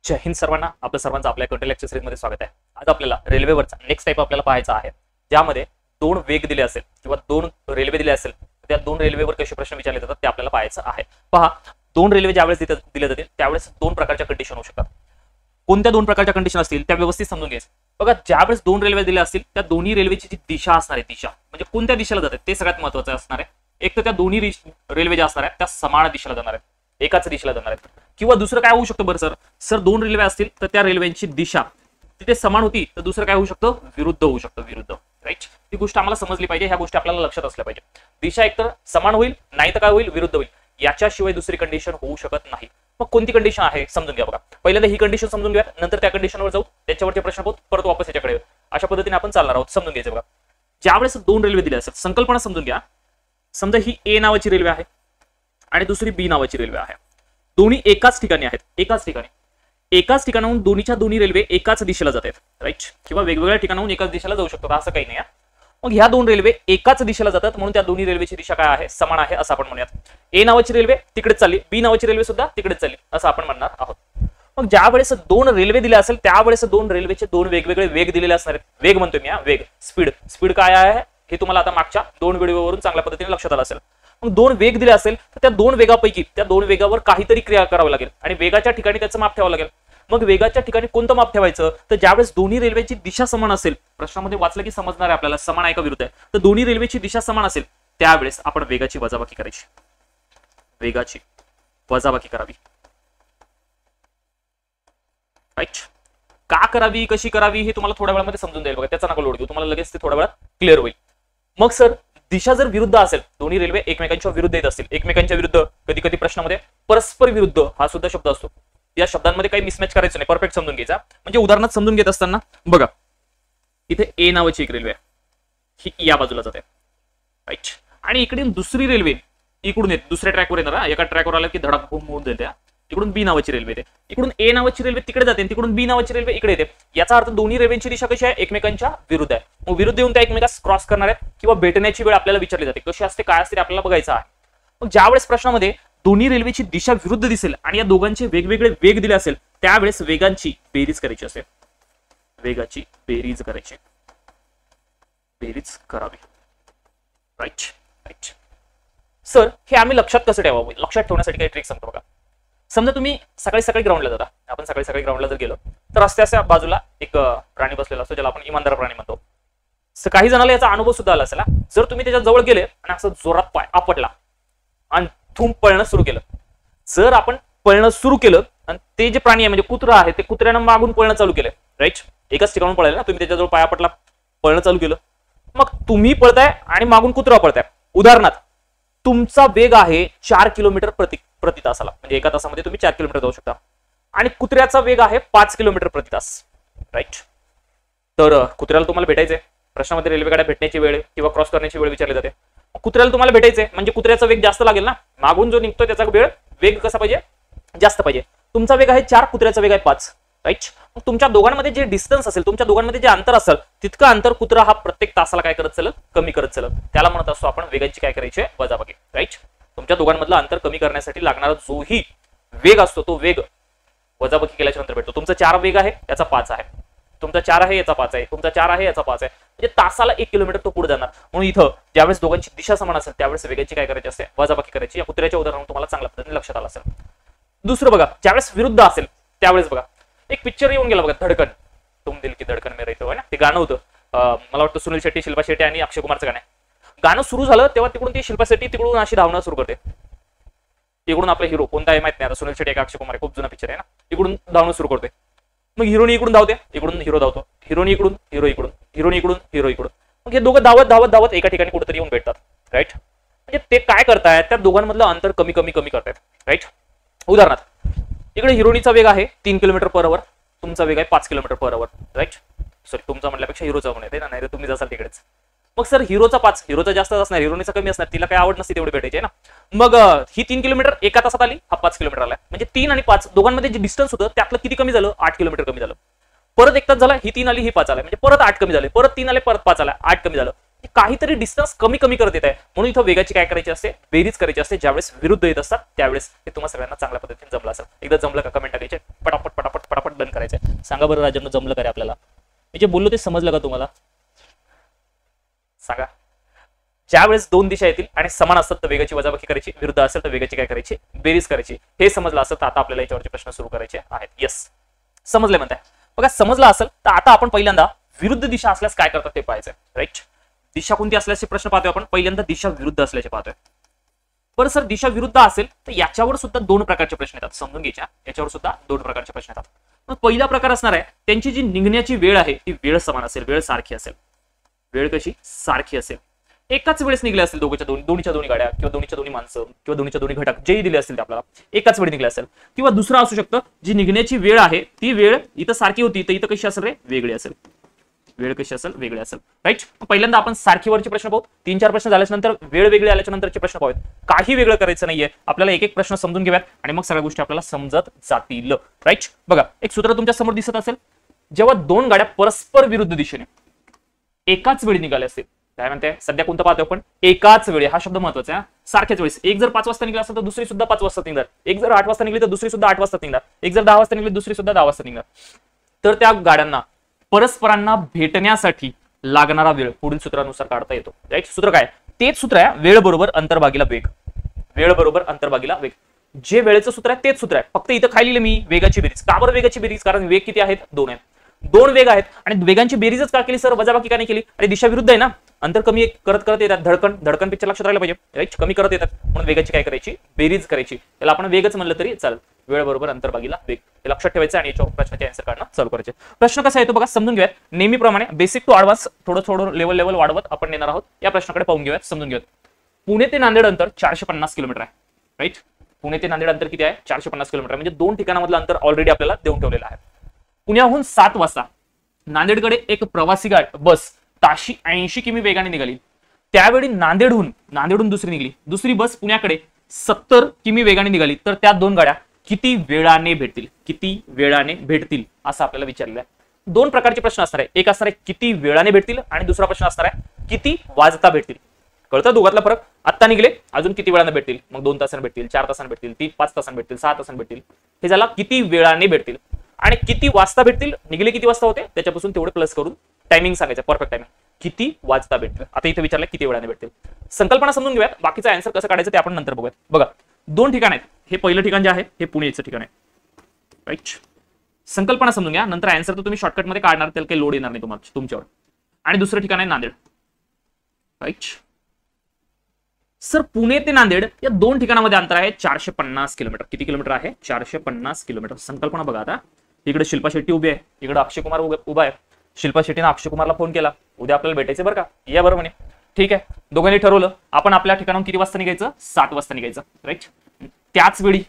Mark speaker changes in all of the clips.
Speaker 1: जय हिंद सर्वांना, आपलं सर्वांचं आपल्या कंटेंट लेक्चर सीरीज मध्ये स्वागत आहे। आज आपल्याला रेल्वेवरचा नेक्स्ट टाइप आपल्याला पाहायचा आहे, ज्यामध्ये दोन वेग दिले असेल किंवा दोन रेल्वे दिले असेल, त्या दोन रेल्वेवर कसे प्रश्न विचारले जातात ते आपल्याला पाहायचं आहे। पहा, दोन रेल्वे ज्यावेळेस दिले जातील त्यावेळेस दोन प्रकारच्या कंडिशन होऊ शकतात। कोणत्या दोन प्रकारच्या कंडिशन असतील त्या व्यवस्थित समजून घ्यायचं। बघा, ज्यावेळेस दोन रेल्वे दिल्या असतील त्या दोन्ही रेल्वेची जी दिशा असणार आहे, दिशा म्हणजे कोणत्या दिशेला जातात ते सगळ्यात महत्त्वाचं असणार आहे। एक तर त्या दोन्ही रेल्वे ज्या असणार आहेत त्या समान दिशेला जाणार आहेत, एकाच दिशेला जाणार आहेत। किंवा दुसरं काय होऊ शकतं बरं सर दोन रेल्वे असतील तर त्या रेल्वेची दिशा तिथे समान होती, तर दुसरं काय होऊ शकतं, विरुद्ध होऊ शकतं, विरुद्ध। राईट, ही गोष्ट आम्हाला समजली पाहिजे, ह्या गोष्टी आपल्याला लक्षात असल्या पाहिजे। दिशा एकतर समान होईल, नाही तर काय होईल, विरुद्ध होईल। याच्याशिवाय दुसरी कंडिशन होऊ शकत नाही। मग कोणती कंडिशन आहे समजून घ्या। बघा, पहिल्यांदा ही कंडिशन समजून घ्या, नंतर त्या कंडिशनवर जाऊ, त्याच्यावरचे प्रश्न पाहू, परत वापस याच्याकडे येऊ। अशा पद्धतीने आपण चालणार आहोत, समजून घ्यायचं। बघा, ज्यावेळेस दोन रेल्वे दिल्या असेल, संकल्पना समजून घ्या। समजा ही ए नावाची रेल्वे आहे आणि दुसरी बी नावाची रेल्वे आहे। दोन्ही एकाच ठिकाणी आहेत, एकाच ठिकाणाहून दोन्ही रेल्वे एकाच दिशेला जातात। राईट, किंवा वेगवेगळ्या ठिकाणाहून एकाच दिशेला जाऊ शकतात, असं काही नाही। मग ह्या दोन रेल्वे एकाच दिशेला जातात, म्हणून त्या दोन्ही रेल्वेची दिशा काय आहे, समान आहे असं आपण म्हणूयात। ए नावाची रेल्वे तिकडेच चालली, बी नावाची रेल्वे सुद्धा तिकडेच चालली असं आपण म्हणणार आहोत। मग ज्यावेळेस दोन रेल्वे दिल्या असेल त्यावेळेस दोन रेल्वेचे दोन वेगवेगळे वेग दिलेले असणार आहेत। वेग म्हणतोय मी, वेग, स्पीड काय आहे हे तुम्हाला आता मागच्या दोन व्हिडिओवरून चांगल्या पद्धतीने लक्षात आलं असेल। मग दोन वेग दिले असेल तर त्या दोन वेगापैकी त्या दोन वेगावर काहीतरी क्रिया करावी लागेल आणि वेगाच्या ठिकाणी त्याचं माप ठेवावं लागेल। मग वेगाच्या ठिकाणी कोणतं माप ठेवायचं, तर ज्यावेळेस दोन्ही रेल्वेची दिशा समान असेल, प्रश्नामध्ये वाचलं की समजणार आहे आपल्याला समान आहे का विरुद्ध आहे, तर दोन्ही रेल्वेची दिशा समान असेल त्यावेळेस आपण वेगाची वजाबाकी करायची, वेगाची वजाबाकी करावी। राईट, का करावी, कशी करावी हे तुम्हाला थोड्या वेळामध्ये समजून जाईल। बघा, त्याचा नका लोड घेऊ, तुम्हाला लगेच ते थोड्या वेळात क्लिअर होईल। मग सर, दिशा जर विरुद्ध असेल, दोन्ही रेल्वे एकमेकांच्या विरुद्ध येत असतील, एकमेकांच्या विरुद्ध, कधी कधी प्रश्नामध्ये परस्पर विरुद्ध हा सुद्धा शब्द असतो, या शब्दांमध्ये काही मिसमॅच करायचं नाही, परफेक्ट समजून घ्यायचा। म्हणजे उदाहरणार्थ समजून घेत असताना बघा, इथे ए नावाची एक रेल्वे आहे, ही या बाजूला जाते। राईट, आणि इकडे दुसरी रेल्वे इकडून येते, दुसऱ्या ट्रॅकवर येणार, एका ट्रॅकवर आलं की धडक भूम होऊन देते। इकडून बी नावाची रेल्वे येते, इकडून ए नावाची रेल्वे तिकडे जाते, तिकडून बी नावाची रेल्वे इकडे येते। याचा अर्थ दोन्ही रेल्वेची दिशा कशी आहे, एकमेकांच्या विरुद्ध आहे। मग विरुद्ध येऊन त्या एकमेकास क्रॉस करणार आहेत किंवा भेटण्याची वेळ आपल्याला विचारली जाते, कशी असते, काय असते आपल्याला बघायचं आहे। मग ज्यावेळेस प्रश्नामध्ये दोन्ही रेल्वेची दिशा विरुद्ध दिसेल आणि या दोघांचे वेगवेगळे वेग दिले असेल त्यावेळेस वेगांची बेरीज करायची असेल, वेगाची बेरीज करायची, बेरीज करावी। राईट राईट, सर हे आम्ही लक्षात कसं ठेवावं, लक्षात ठेवण्यासाठी काही ट्रिक सांगतो। बघा, समजा तुम्ही सकाळी ग्राउंडला जाता, आपण सकाळी ग्राउंडला जर गेलो तर रस्त्याच्या बाजूला एक प्राणी बसलेला असतो, ज्याला आपण इमानदार प्राणी म्हणतो। काही जणांना याचा अनुभव सुद्धा आला असेल। जर तुम्ही त्याच्या जवळ गेले आणि असं जोरात पाय आपटला आणि थूम पळणं सुरू केलं, जर आपण पळणं सुरू केलं आणि ते जे प्राणी आहे म्हणजे कुत्रा आहे, ते कुत्र्यानं मागून पळणं चालू केलं, राईट, एकाच ठिकाणून पळायला ना, तुम्ही त्याच्याजवळ पाय आपटला, पळणं चालू केलं, मग तुम्ही पळताय आणि मागून कुत्रा पळताय। उदाहरणार्थ तुमचा वेग आहे 4 किलोमीटर प्रति तासाला, म्हणजे एका तासामध्ये तुम्ही 4 किलोमीटर जाऊ शकता, आणि कुत्र्याचा वेग आहे 5 किलोमीटर प्रति तास। राईट, तर कुत्र्याला तुम्हाला भेटायचंय, प्रश्नामध्ये रेल्वे गाड्या भेटण्याची वेळ किंवा क्रॉस करण्याची वेळ विचारली जाते। कुत्र्याला तुम्हाला भेटायचंय म्हणजे कुत्र्याचा वेग जास्त लागेल ना, मागून जो निघतोय त्याचा वेग कसा पाहिजे, जास्त पाहिजे। तुमचा वेग आहे 4, कुत्र्याचा वेग आहे 5। राईट, मग तुमच्या दोघांमध्ये जे डिस्टन्स असेल, तुमच्या दोघांमध्ये जे अंतर असेल, तितकं अंतर कुत्रा हा प्रत्येक तासाला काय करत चालेल, कमी करत चालेल। त्याला म्हणत असतो आपण वेगाची काय करायची, वजाबाकी। राईट, तुमच्या दोघांमधलं अंतर कमी करण्यासाठी लागणारा जोही वेग असतो तो वेग वजाबाकी केल्याच्या नंतर भेटतो। तुमचा 4 वेग आहे, याचा 5 आहे, तुमचा 4 आहे, याचा 5 आहे, तुमचा 4 आहे, याचा 5 आहे, म्हणजे तासाला 1 किलोमीटर तो पुढे जाणार। म्हणून इथं ज्यावेळेस दोघांची दिशा समान असेल त्यावेळेस वेगाची काय करायची असते, वजाबाकी करायची। या कुत्र्याच्या उदाहरण तुम्हाला चांगल्या पद्धतीने लक्षात आलं असेल। दुसरं बघा, ज्यावेळेस विरुद्ध असेल त्यावेळेस बघा, एक पिक्चर येऊन गेला बघा, धडकन, तुम दिल की धडकन में रहते हो ना, ते गाणं होतं, मला वाटतं सुनील शेट्टी, शिल्पा शेट्टी आणि अक्षय कुमारचं गाणं। गाणं सुरू झालं तेव्हा तिकडून ती शिल्पा शेट्टी तिकडून अशी धावणं सुरू करते, इकडून आपला हिरो कोणता आहे माहित नाही, आता सुनील शेट्टी का अक्षय कुमार आहे, खूप जुना पिक्चर आहे ना, इकडून धावणं सुरू करते। मग हिरोनी इकडून धावते, इकडून हिरो धावतो, हिरोनी इकडून, हिरो इकडून, हिरोनी इकडून, हिरो इकडून, मग हे दोघं धावत एका ठिकाणी कुठेतरी येऊन भेटतात। राईट, म्हणजे ते काय करतायत, त्या दोघांमधलं अंतर कमी करतायत। राईट, उदाहरणार्थ इकडे हिरोनीचा वेग आहे 3 किलोमीटर पर आवर, तुमचा वेग आहे 5 kilometre per hour. Right, sorry, तुमचा म्हटल्यापेक्षा हिरोचा पण येते ना, नाही तर तुम्ही जासाल तिकडेच। मग सर हिरोचा 5, हिरोचा जास्त असणार, हिरोनीचा कमी असणार, तिला काय आवड नसते तेवढे भेटायचे ना। मग ही 3 किलोमीटर एका तासात आली, हा 5 किलोमीटर आला, म्हणजे 3 आणि 5 दोघांमध्ये जे डिस्टन्स होतं त्यातलं किती कमी झालं, 8 किलोमीटर कमी झालं। परत एक तास झाला, ही 3 आली, ही 5 आला, म्हणजे परत 8 कमी झाले, परत 3 आले, परत 5 आला, 8 कमी झालं। काहीतरी डिस्टन्स कमी कमी करत येत आहे, म्हणून इथं वेगाची काय करायची असते, बेरीज करायची असते. ज्यावेळेस विरुद्ध येत असतात त्यावेळेस हे तुम्हाला सगळ्यांना चांगल्या पद्धतीने जमलं असेल. एकदा जमलं का कमेंट टाकायचे, पटापट पटापट पटापट डन करायचे. सांगा बरं राजांना जमलं का रे आपल्याला? मी जे बोललो ते समजलं का तुम्हाला? सांगा. ज्यावेळेस दोन दिशा येतील आणि समान असतात तर वेगाची वजाबाकी करायची, विरुद्ध असेल तर वेगाची काय करायची, बेरीज करायची. हे समजलं असेल तर आता आपल्याला याच्यावरचे प्रश्न सुरू करायचे आहेत. येस, समजले म्हणताय. बघा समजलं असेल तर आता आपण पहिल्यांदा विरुद्ध दिशा असल्यास काय करतात ते पाहायचंय. राईट, दिशा कोणती असल्याचे प्रश्न पाहतोय आपण. पहिल्यांदा दिशा विरुद्ध असल्याचे पाहतोय. बरं सर, दिशा विरुद्ध असेल तर याच्यावर सुद्धा दोन प्रकारचे प्रश्न येतात. समजून घ्यायच्या, याच्यावर सुद्धा दोन प्रकारचे प्रश्न येतात. मग पहिला प्रकार असणार आहे त्यांची जी निघण्याची वेळ आहे ती वेळ समान असेल, वेळ सारखी असेल. वेळ कशी सारखी असेल, एकाच वेळेस निघले असतील दोन्हीच्या दोन्ही गाड्या किंवा दोन्हीच्या दोन्ही माणसं किंवा दोन्हीच्या दोन्ही घटक जेही दिले असतील ते आपल्याला एकाच वेळी निघले असेल. किंवा दुसरं असू शकतं जी निघण्याची वेळ आहे ती वेळ इथं सारखी होती तर इथं कशी असेल रे, वेगळी असेल. वेळ कशी असेल, वेगळी असेल. राईट, पहिल्यांदा आपण सारखीवरचे प्रश्न पाहू. 3-4 प्रश्न झाल्याच्या नंतर वेळ वेगळी आल्याच्या नंतरचे प्रश्न पाहूयात. काही वेगळं करायचं नाहीये आपल्याला, एक एक प्रश्न समजून घेऊयात आणि मग सगळ्या गोष्टी आपल्याला समजत जातील. राईट, बघा एक सूत्र तुमच्या समोर दिसत असेल. जेव्हा दोन गाड्या परस्पर विरुद्ध दिशेने एकाच वेळी निघाल्या असतील, काय म्हणते सध्या कोणतं पाहतोय आपण, एकाच वेळी. हा शब्द महत्वाचा आहे. सारख्याच वेळेस एक जर 5 वाजता निघाला असेल तर दुसरी सुद्धा 5 वाजता निघणार. एक जर 8 वाजता निघली तर दुसरी सुद्धा 8 वाजता निघणार. एक जर 10 वाजता निघली दुसरी सुद्धा 10 वाजता निघणार. तर त्या गाड्यांना परस्परांना भेटण्यासाठी लागणारा वेळ पुढील सूत्रानुसार काढता येतो. राईट, सूत्र काय, तेच सूत्र आहे वेळ बरोबर अंतर्भागीला वेग. वेळ बरोबर अंतर्भागीला वेग, जे वेळेचं सूत्र आहे तेच सूत्र आहे. फक्त इथं खाली लिहिले मी वेगाची बेरीज. का बरं वेगाची बेरीज? कारण वेग किती आहेत, 2 आहेत. 2 वेग आहेत आणि वेगांची बेरीजच का केली सर, वजाबाकी का नाही केली? आणि दिशा विरुद्ध आहे ना, अंतर कमी करत करत येतात. धडकन पिक्चर लक्षात राहिलं पाहिजे. राईट, कमी करत येतात म्हणून वेगाची काय करायची, बेरीज करायची. त्याला आपण वेगच म्हणलं तरी चालेल. वेळ बरोबर अंतर्भागीला वेग हे लक्षात ठेवायचं आणि याच्या प्रश्नाचे आन्सर काढणं चालू करायचे. प्रश्न कसा येतो बघा समजून घेऊयात. नेहमीप्रमाणे बेसिक टू ॲडव्हान्स थोडं लेवल वाढवत आपण येणार आहोत. या प्रश्नाकडे पाहून घेऊयात, समजून घेऊयात. पुणे ते नांदेड अंतर 450 किलोमीटर आहे. राईट, पुणे ते नांदेड अंतर किती आहे, 450 किलोमीटर. म्हणजे 2 ठिकाणामधलं अंतर ऑलरेडी आपल्याला देऊन ठेवलेलं आहे. पुण्याहून 7 वाजता नांदेडकडे एक प्रवासी बस ताशी 80 किमी वेगाने निघाली. त्यावेळी नांदेडहून दुसरी निघाली. दुसरी बस पुण्याकडे 70 किमी वेगाने निघाली. तर त्या दोन गाड्या किती वेळाने भेटतील असं आपल्याला विचारलेलं आहे. 2 प्रकारचे प्रश्न असणार आहे. एक असणार आहे किती वेळाने भेटतील आणि दुसरा प्रश्न असणार आहे किती वाजता भेटतील. कळतं दोघातला फरक? आत्ता निघले अजून किती वेळाने भेटतील, मग 2 तासांनी भेटतील, 4 तासांनी भेटतील, 5 तासांनी भेटतील, 6 तासांनी भेटतील. हे झाला किती वेळाने भेटतील. आणि किती वाजता भेटतील, निघले किती वाजता होते त्याच्यापासून तेवढे प्लस करून टायमिंग सांगायचं, परफेक्ट टायमिंग. किती वाजता भेटतील. आता इथे विचारलं किती वेळाने भेटतील. संकल्पना समजून घेऊयात, बाकीचा आन्सर कसं काढायचं ते आपण नंतर बघूयात. बघा 2 ठिकाण आहेत. हे पहिलं ठिकाण जे आहे हे पुणेचं ठिकाण आहे. राईट, संकल्पना समजून घ्या, नंतर आन्सर तर तुम्ही शॉर्टकटमध्ये काढणार, त्याला काही लोड येणार नाही तुम्हाला तुमच्यावर. आणि दुसरं ठिकाण आहे नांदेड. राईट सर, पुणे ते नांदेड या 2 ठिकाणामध्ये अंतर आहे 450 किलोमीटर. किती किलोमीटर आहे, 450 किलोमीटर. संकल्पना बघा. आता इकडे शिल्पा शेट्टी उभी आहे, इकडे अक्षय कुमार उभा आहे. शिल्पा शेट्टीने अक्षय कुमारला फोन केला, उद्या आपल्याला भेटायचं बरं का, या बरं म्हणे. ठीक आहे, दोघांनी ठरवलं आपण आपल्या ठिकाणाहून किती वाजता निघायचं, 7 वाजता निघायचं. राईट, त्याच वेळी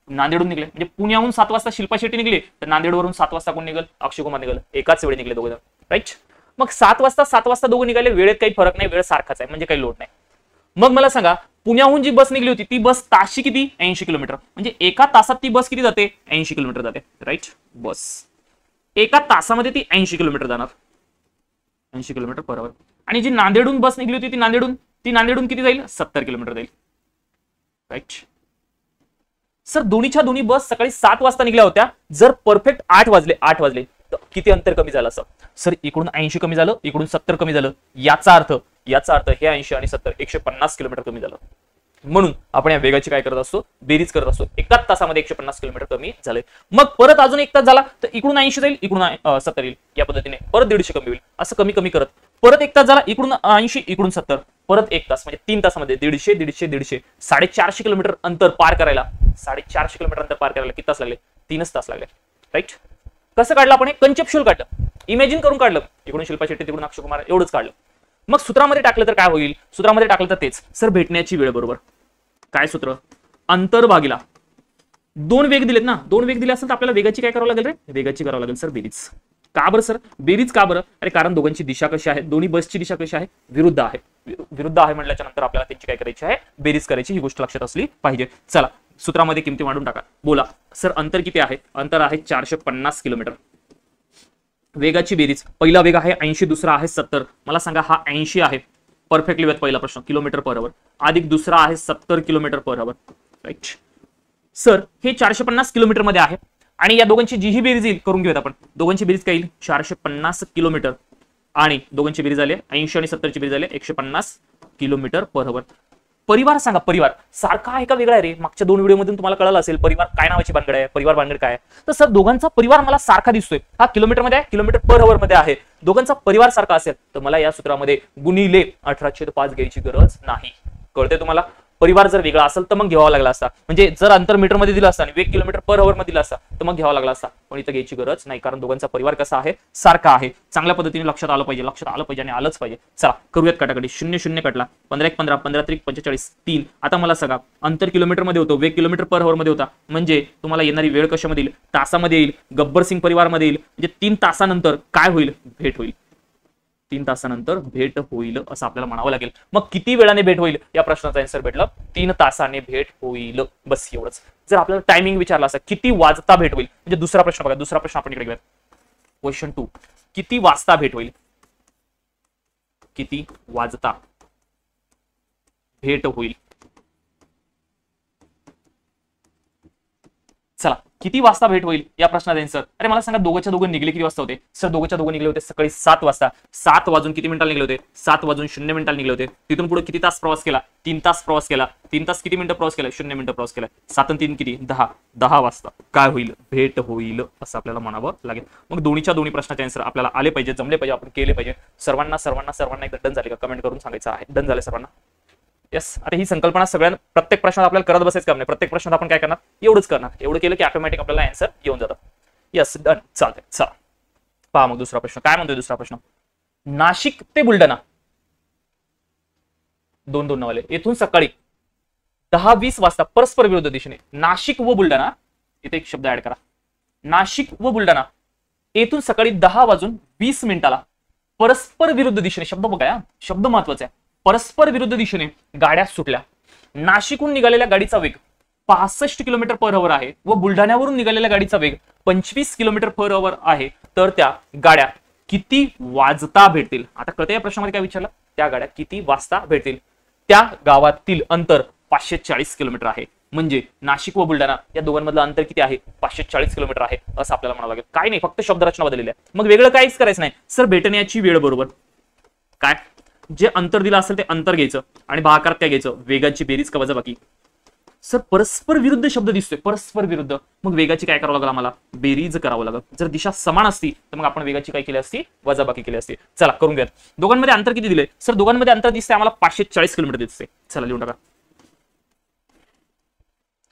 Speaker 1: नांदेडहून निघले, म्हणजे पुण्याहून 7 वाजता शिल्पा शेट्टी निघली तर नांदेडवरून 7 वाजता कोण निघेल, अक्षय कुमार निघेल. एकाच वेळी निघले दोघं. राईट, मग 7 वाजता दोघं निघाले, वेळेत काही फरक नाही, वेळ सारखाच आहे, म्हणजे काही लोड नाही. मग मला सांगा पुण्याहून जी बस निघली होती ती बस ताशी किती, 80 किलोमीटर. म्हणजे एका तासात ती बस किती जाते, 80 किलोमीटर जाते. राईट, बस एका तासामध्ये ती 80 किलोमीटर जाणार, 80 किलोमीटर पर आवर. आणि जी नांदेडहून बस निघली होती ती नांदेडहून किती जाईल, 70 किलोमीटर जाईल. राईट सर, दोन्ही बस सकाळी 7 वाजता निघल्या होत्या. जर परफेक्ट 8 वाजले तर किती अंतर कमी झालं असं. सर, इकडून 80 कमी झालं, इकडून 70 कमी झालं. याचा अर्थ हे 80 आणि 70 150 किलोमीटर कमी झालं. म्हणून आपण या वेगाची काय करत असतो, बेरीज करत असतो. एकाच तासामध्ये 150 किलोमीटर कमी झाले. मग परत अजून 1 तास झाला तर इकडून 80 जाईल, इकडून 70 येईल. या पद्धतीने परत 150 कमी होईल. असं कमी करत परत 1 तास झाला, इकडून 80 इकडून 70, परत 1 तास, म्हणजे 3 तासामध्ये 150 450 किलोमीटर अंतर पार करायला, 450 किलोमीटर अंतर पार करायला किती तास लागले, 3 तास लागले. राईट, कसं काढलं आपण, हे कन्सेप्च्युअल काढलं, इमॅजिन करून काढलं. इकडून शिल्पा शेट्टी, तिकडून अक्षय कुमार, एवढंच काढलं. मग सूत्रामध्ये टाकलं तर काय होईल, सूत्रामध्ये टाकलं तर तेच सर, भेटण्याची वेळ बरोबर काय सूत्र, अंतर भागीला 2 वेग दिलेत ना, 2 वेग दिले असेल तर आपल्याला वेगाची काय करावं लागेल रे, वेगाची करावं लागेल सर बेरीज. का बरं सर, बेरीज का बरं, अरे कारण दोघांची दिशा कशी आहे, दोन्ही बसची दिशा कशी आहे, विरुद्ध आहे. विरुद्ध आहे म्हटल्याच्या नंतर आपल्याला त्यांची काय करायची आहे, बेरीज करायची. ही गोष्ट लक्षात असली पाहिजे. चला सूत्रामध्ये किमती मांडून टाका. बोला सर, अंतर किती आहे, अंतर आहे 450 किलोमीटर. वेगाची बेरीज, पहिला वेग आहे 80, दुसरा आहे 70. मला सांगा हा 80 आहे, परफेक्टली वेळ पहिला प्रश्न किलोमीटर पर आवर, अधिक दुसरा आहे 70 kilometre per hour. Right sir, हे 450 किलोमीटर मध्ये आहे आणि या दोघांची जी ही बेरीज येईल करून घेऊयात आपण. दोघांची बेरीज काय येईल 450 किलोमीटर आणि दोघांची बेरीज आली 80 आणि 70 ची बेरीज आली 150 किलोमीटर पर आवर. परिवार सांगा, परिवार सारखा आहे का वेगळा आहे रे? मागच्या 2 व्हिडिओ मधून तुम्हाला कळलं असेल परिवार काय नावाची भानगड आहे, परिवार भानगड काय आहे. तर सर दोघांचा परिवार मला सारखा दिसतोय, हा किलोमीटर मध्ये आहे, किलोमीटर पर आवर मध्ये आहे. दोघांचा परिवार सारखा असेल तर मला या सूत्रामध्ये गुणिले 18/5 घ्यायची गरज नाही. कळते तुम्हाला? परिवार जर वेगळा असेल तर मग घ्यावा लागला असता, म्हणजे जर अंतर मीटर मध्ये दिलं असतं आणि वेग किलोमीटर पर आवर मध्ये दिला असता तर मग घ्यावा लागला असता, पण इथं घ्यायची गरज नाही कारण दोघांचा परिवार कसा आहे, सारखा आहे. चांगल्या पद्धतीने लक्षात आलं पाहिजे आणि आलंच पाहिजे. चला करूयात कटाकटी. 0 0 कटला, 15 1 15, 15 3 45 3. आता मला सांगा अंतर किलोमीटर मध्ये होतं, वेग किलोमीटर पर आवर मध्ये होता, म्हणजे तुम्हाला येणारी वेळ कशामध्ये येईल, तासामध्ये येईल. गब्बर सिंग परिवारमध्ये येईल, म्हणजे 3 तासानंतर काय होईल, भेट होईल. 3 तासानंतर भेट होईल असं आपल्याला म्हणावं लागेल. मग किती वेळाने भेट होईल या प्रश्नाचा आन्सर भेटलं, 3 तासाने भेट होईल. बस एवढंच. जर आपल्याला टायमिंग विचारला असता किती वाजता भेट होईल, म्हणजे दुसरा प्रश्न बघा, दुसरा प्रश्न आपण इकडे घेऊयात. क्वेश्चन 2, किती वाजता भेट होईल, किती वाजता भेट होईल. चला किती वाजता भेट होईल या प्रश्नाचा आन्सर. अरे मला सांगा दोघांच्या दोघं निघले किती वाजता होते? सर दोघांच्या दोघं निघले होते सकाळी 7 वाजता. 7 वाजून किती मिनिटाला निघले होते? 7 वाजून 0 मिनिटाला निघले होते. तिथून पुढे किती तास प्रवास केला? 3 तास प्रवास केला. 3 तास किती मिनिटं प्रवास केला? 0 मिनिटं प्रवास केला. 7 आणि 3 किती? 10. 10 वाजता काय होईल, भेट होईल असं आपल्याला म्हणावं लागेल. मग दोन्ही प्रश्नाचे आन्सर आपल्याला आले पाहिजे, जमले पाहिजे, आपण केले पाहिजे. सर्वांना एकदा डन झाले का कमेंट करून सांगायचं आहे. डन झाले सर्वांना? यस. आता ही संकल्पना सगळ्या प्रत्येक प्रश्नात आपल्याला करत बसायचं काम नाही. प्रत्येक प्रश्नात आपण काय करणार, एवढंच करणार. एवढं केलं की ऑटोमॅटिक आपल्याला आन्सर येऊन जातं. यस डन, चालतंय. चला पहा मग दुसरा प्रश्न काय म्हणतोय. दुसरा प्रश्न, नाशिक ते बुलढाणा 2 नावाले येथून सकाळी 10-20 वाजता परस्पर विरुद्ध दिशेने, नाशिक व बुलढाणा, इथे एक शब्द ऍड करा, नाशिक व बुलढाणा येथून सकाळी 10 वाजून 20 मिनिटाला परस्पर विरुद्ध दिशेने, शब्द बघा, शब्द महत्वाचा आहे, परस्पर विरुद्ध दिशेने गाड्या सुटल्या. नाशिकहून निघालेल्या गाडीचा वेग 65 किलोमीटर पर आवर आहे व बुलढाण्यावरून निघालेल्या गाडीचा वेग 25 किलोमीटर पर आवर आहे. तर त्या गाड्या किती वाजता भेटतील? आता कळतं या प्रश्नामध्ये काय विचारलं, त्या गाड्या किती वाजता भेटतील. त्या गावातील अंतर 540 किलोमीटर आहे. म्हणजे नाशिक व बुलढाणा या दोघांमधलं अंतर किती आहे? 540 किलोमीटर आहे असं आपल्याला म्हणावं लागेल. काय नाही, फक्त शब्दरचना बदललेली आहे. मग वेगळं काहीच करायचं नाही. सर भेटण्याची वेळ बरोबर काय, जे अंतर दिलं असेल ते अंतर घ्यायचं आणि भागाकारात काय घ्यायचं, वेगाची बेरीज का वजाबाकी. सर परस्पर विरुद्ध शब्द दिसतोय, परस्पर विरुद्ध, मग वेगाची काय करावं लागेल आम्हाला, बेरीज करावं लागेल. जर दिशा समान असती तर मग आपण वेगाची काय केली असती, वजाबाकी केली असती. चला करून घ्या. दोघांमध्ये अंतर किती दिले? सर दोघांमध्ये अंतर दिसते आम्हाला 540 किलोमीटर दिसते. चला लिहून टाका.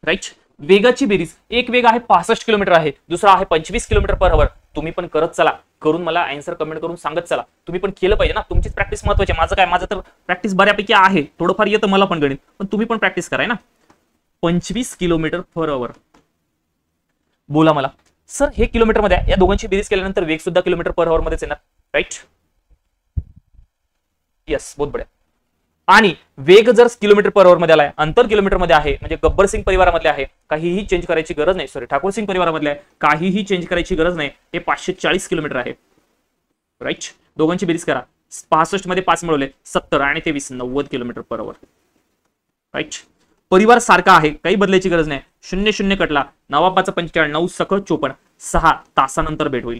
Speaker 1: राईट, वेगाची बेरीज, एक वेग आहे 65 किलोमीटर आहे, दुसरा आहे 25 किलोमीटर पर आवर. तुम्ही पण करत चला, करून मला आन्सर कमेंट करून सांगत चला. तुम्ही पण केलं पाहिजे ना, तुमचीच प्रॅक्टिस महत्वाची. माझं तर प्रॅक्टिस बऱ्यापैकी आहे, थोडंफार येतं मला पण गणित, पण तुम्ही पण प्रॅक्टिस कराय ना. 25 किलोमीटर पर आवर बोला मला. सर हे किलोमीटर मध्ये, या दोघांची बेरीज केल्यानंतर वेग सुद्धा किलोमीटर पर आवर मध्येच येणार. राईट, यस, बहुत बढिया. आणि वेग जर किलोमीटर पर आवर मध्ये आलाय, अंतर किलोमीटर मध्ये आहे, म्हणजे गब्बर सिंग परिवारामधले आहे, काहीही चेंज करायची गरज नाही. सॉरी, ठाकूर सिंग परिवारामधले आहे, काहीही चेंज करायची गरज नाही. हे 540 किलोमीटर आहे. राईट, दोघांची बेरीज करा. 65 मध्ये 5 मिळवले, 70 आणि 23, 90 किलोमीटर पर आवर. राईट, परिवार सारखा आहे, काही बदलायची गरज नाही. 0 0 कटला, 9 5 45, 9 सख 54, 6 तासानंतर भेट होईल.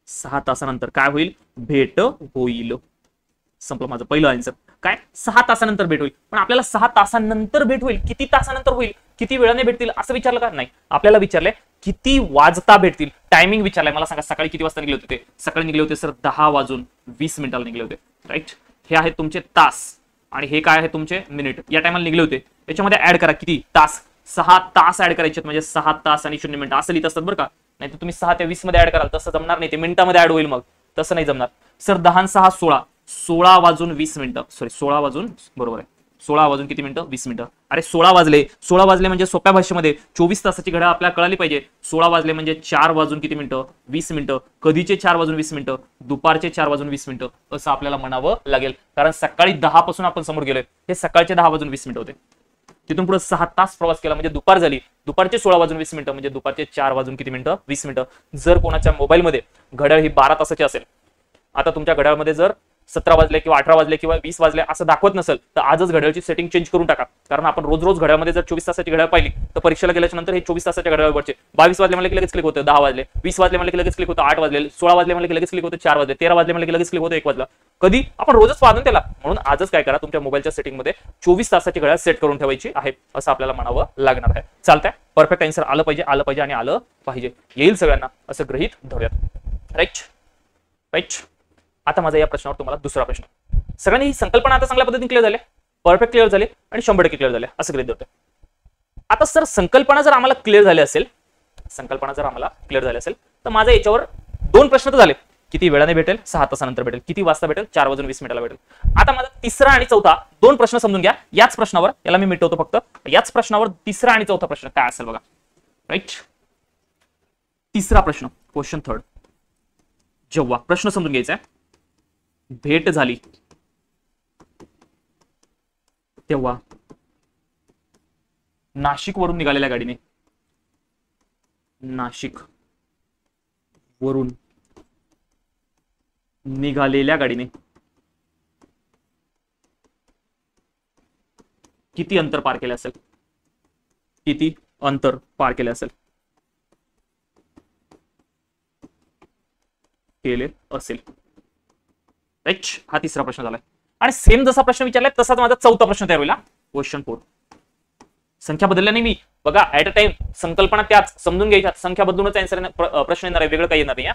Speaker 1: 6 तासानंतर काय होईल, भेट होईल. संपलं माझं पहिलं आन्सर. काय, 6 तासानंतर भेट होईल. पण आपल्याला 6 तासानंतर भेट होईल, किती तासानंतर होईल, किती वेळाने भेटतील असं विचारलं का? नाही, आपल्याला विचारलंय किती वाजता भेटतील. टायमिंग विचारलंय. मला सांगा सकाळी किती वाजता निघले होते ते? सकाळी निघले होते सर 10 वाजून 20 मिनिटाला निघले होते. राईट, हे आहेत तुमचे तास आणि हे काय आहे तुमचे मिनिट. या टायमाला निघले होते, याच्यामध्ये ऍड करा किती तास, 6 तास ऍड करायचे, म्हणजे 6 तास आणि 0 मिनिट असं लिहित असतात बरं का. नाही तर तुम्ही 6 ते 20 मध्ये ऍड कराल, तसं जमणार नाही, ते मिनिटामध्ये ऍड होईल, मग तसं नाही जमणार. सर 10 आणि 6 16, 16 वाजून 20 मिनिटं, सॉरी 16 वाजून, बरोबर आहे, 16 वाजून किती मिनिटं, 20 मिनिटं. अरे 16 वाजले म्हणजे सोप्या भाषेमध्ये 24 तासाची घड्याळ आपल्याला कळाली पाहिजे. 16 वाजले म्हणजे 4 वाजून किती मिनिटं, 20 मिनिटं. कधीचे 4 वाजून 20 मिनिटं, दुपारचे 4 वाजून 20 मिनिटं असं आपल्याला म्हणावं लागेल, कारण सकाळी 10 पासून आपण समोर गेलोय, हे सकाळचे 10 वाजून 20 मिनिटं होते. तिथून पुढे 6 तास प्रवास केला म्हणजे दुपार झाली, दुपारचे 16:20 म्हणजे दुपारचे 4 किती मिनिटं 20 मिनिटं। जर कोणाच्या मोबाईलमध्ये घड्याळ ही 12 तासाची असेल, आता तुमच्या घड्याळमध्ये जर 17 वाजले किंवा 18 वाजले किंवा 20 वाजले असं दाखवत नसेल तर आजच घड्याळची सेटिंग चेंज करून टाका, कारण आपण रोज रोज घड्याळमध्ये जर 24 तासाची घड्याळ पाहिली तर परीक्षेला गेल्याच्या नंतर हे 24 तासाच्या घड्याळवरचे 22 वाजले मला की लगेच क्लिक होतं 10 वाजले, 20 वाजले मला की लगेच क्लिक होतं 8 वाजले, 16 वाजले मला की लगेच क्लिक होतं 4 वाजले, 13 वाजले मला की लगेच क्लिक होतं 1 वाजला। कधी आपण रोजच वाजून त्याला, म्हणून आजच काय करा तुमच्या मोबाईलच्या सेटिंगमध्ये 24 तासाची घड्याळ सेट करून ठेवायची आहे असं आपल्याला म्हणावं लागणार आहे। चालतंय, परफेक्ट आन्सर आलं पाहिजे आणि आलं पाहिजे, येईल सगळ्यांना असं गृहीत धरूयात। राईट। आता माझा या प्रश्नावर तुम्हाला दुसरा प्रश्न, सगळ्यांनी ही संकल्पना आता चांगल्या पद्धतीने क्लिअर झाली, परफेक्ट क्लिअर झाली आणि 100% क्लिअर झाले असं गृहीत धरतोय। आता सर संकल्पना जर आम्हाला क्लिअर झाली असेल तर माझा याच्यावर 2 प्रश्न तर झाले, किती वेळाने भेटेल 6 तासानंतर भेटेल, किती वाजता भेटेल 4:20 भेटेल। आता माझा तिसरा आणि चौथा 2 प्रश्न समजून घ्या, याच प्रश्नावर, याला मी मिटवतो फक्त, याच प्रश्नावर तिसरा आणि चौथा प्रश्न काय असेल बघा। राईट, तिसरा प्रश्न, क्वेश्चन 3, जेव्हा प्रश्न समजून घ्यायचा आहे, भेट झाली तेव्हा नाशिक वरून निघालेल्या गाडीने किती अंतर पार केले असेल, राईट, हा तिसरा प्रश्न झालाय। आणि सेम जसा प्रश्न विचारलाय तसाच माझा चौथा प्रश्न तयार होईल, क्वेश्चन 4। संख्या बदलल्या नाही मी, बघा ऍट अ टाइम संकल्पना त्याच समजून घ्यायच्या, संख्या बदलूनच आन्सर प्रश्न येणार आहे, वेगळं काही येणार नाही।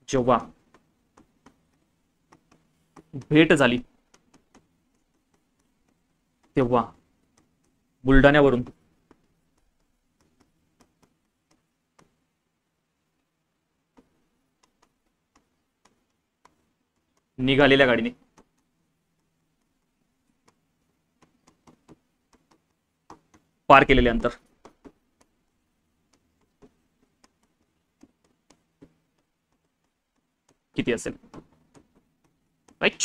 Speaker 1: जेव्हा भेट झाली तेव्हा बुलढाण्यावरून निघालेल्या गाडीने पार केलेले अंतर किती असेल। राईट।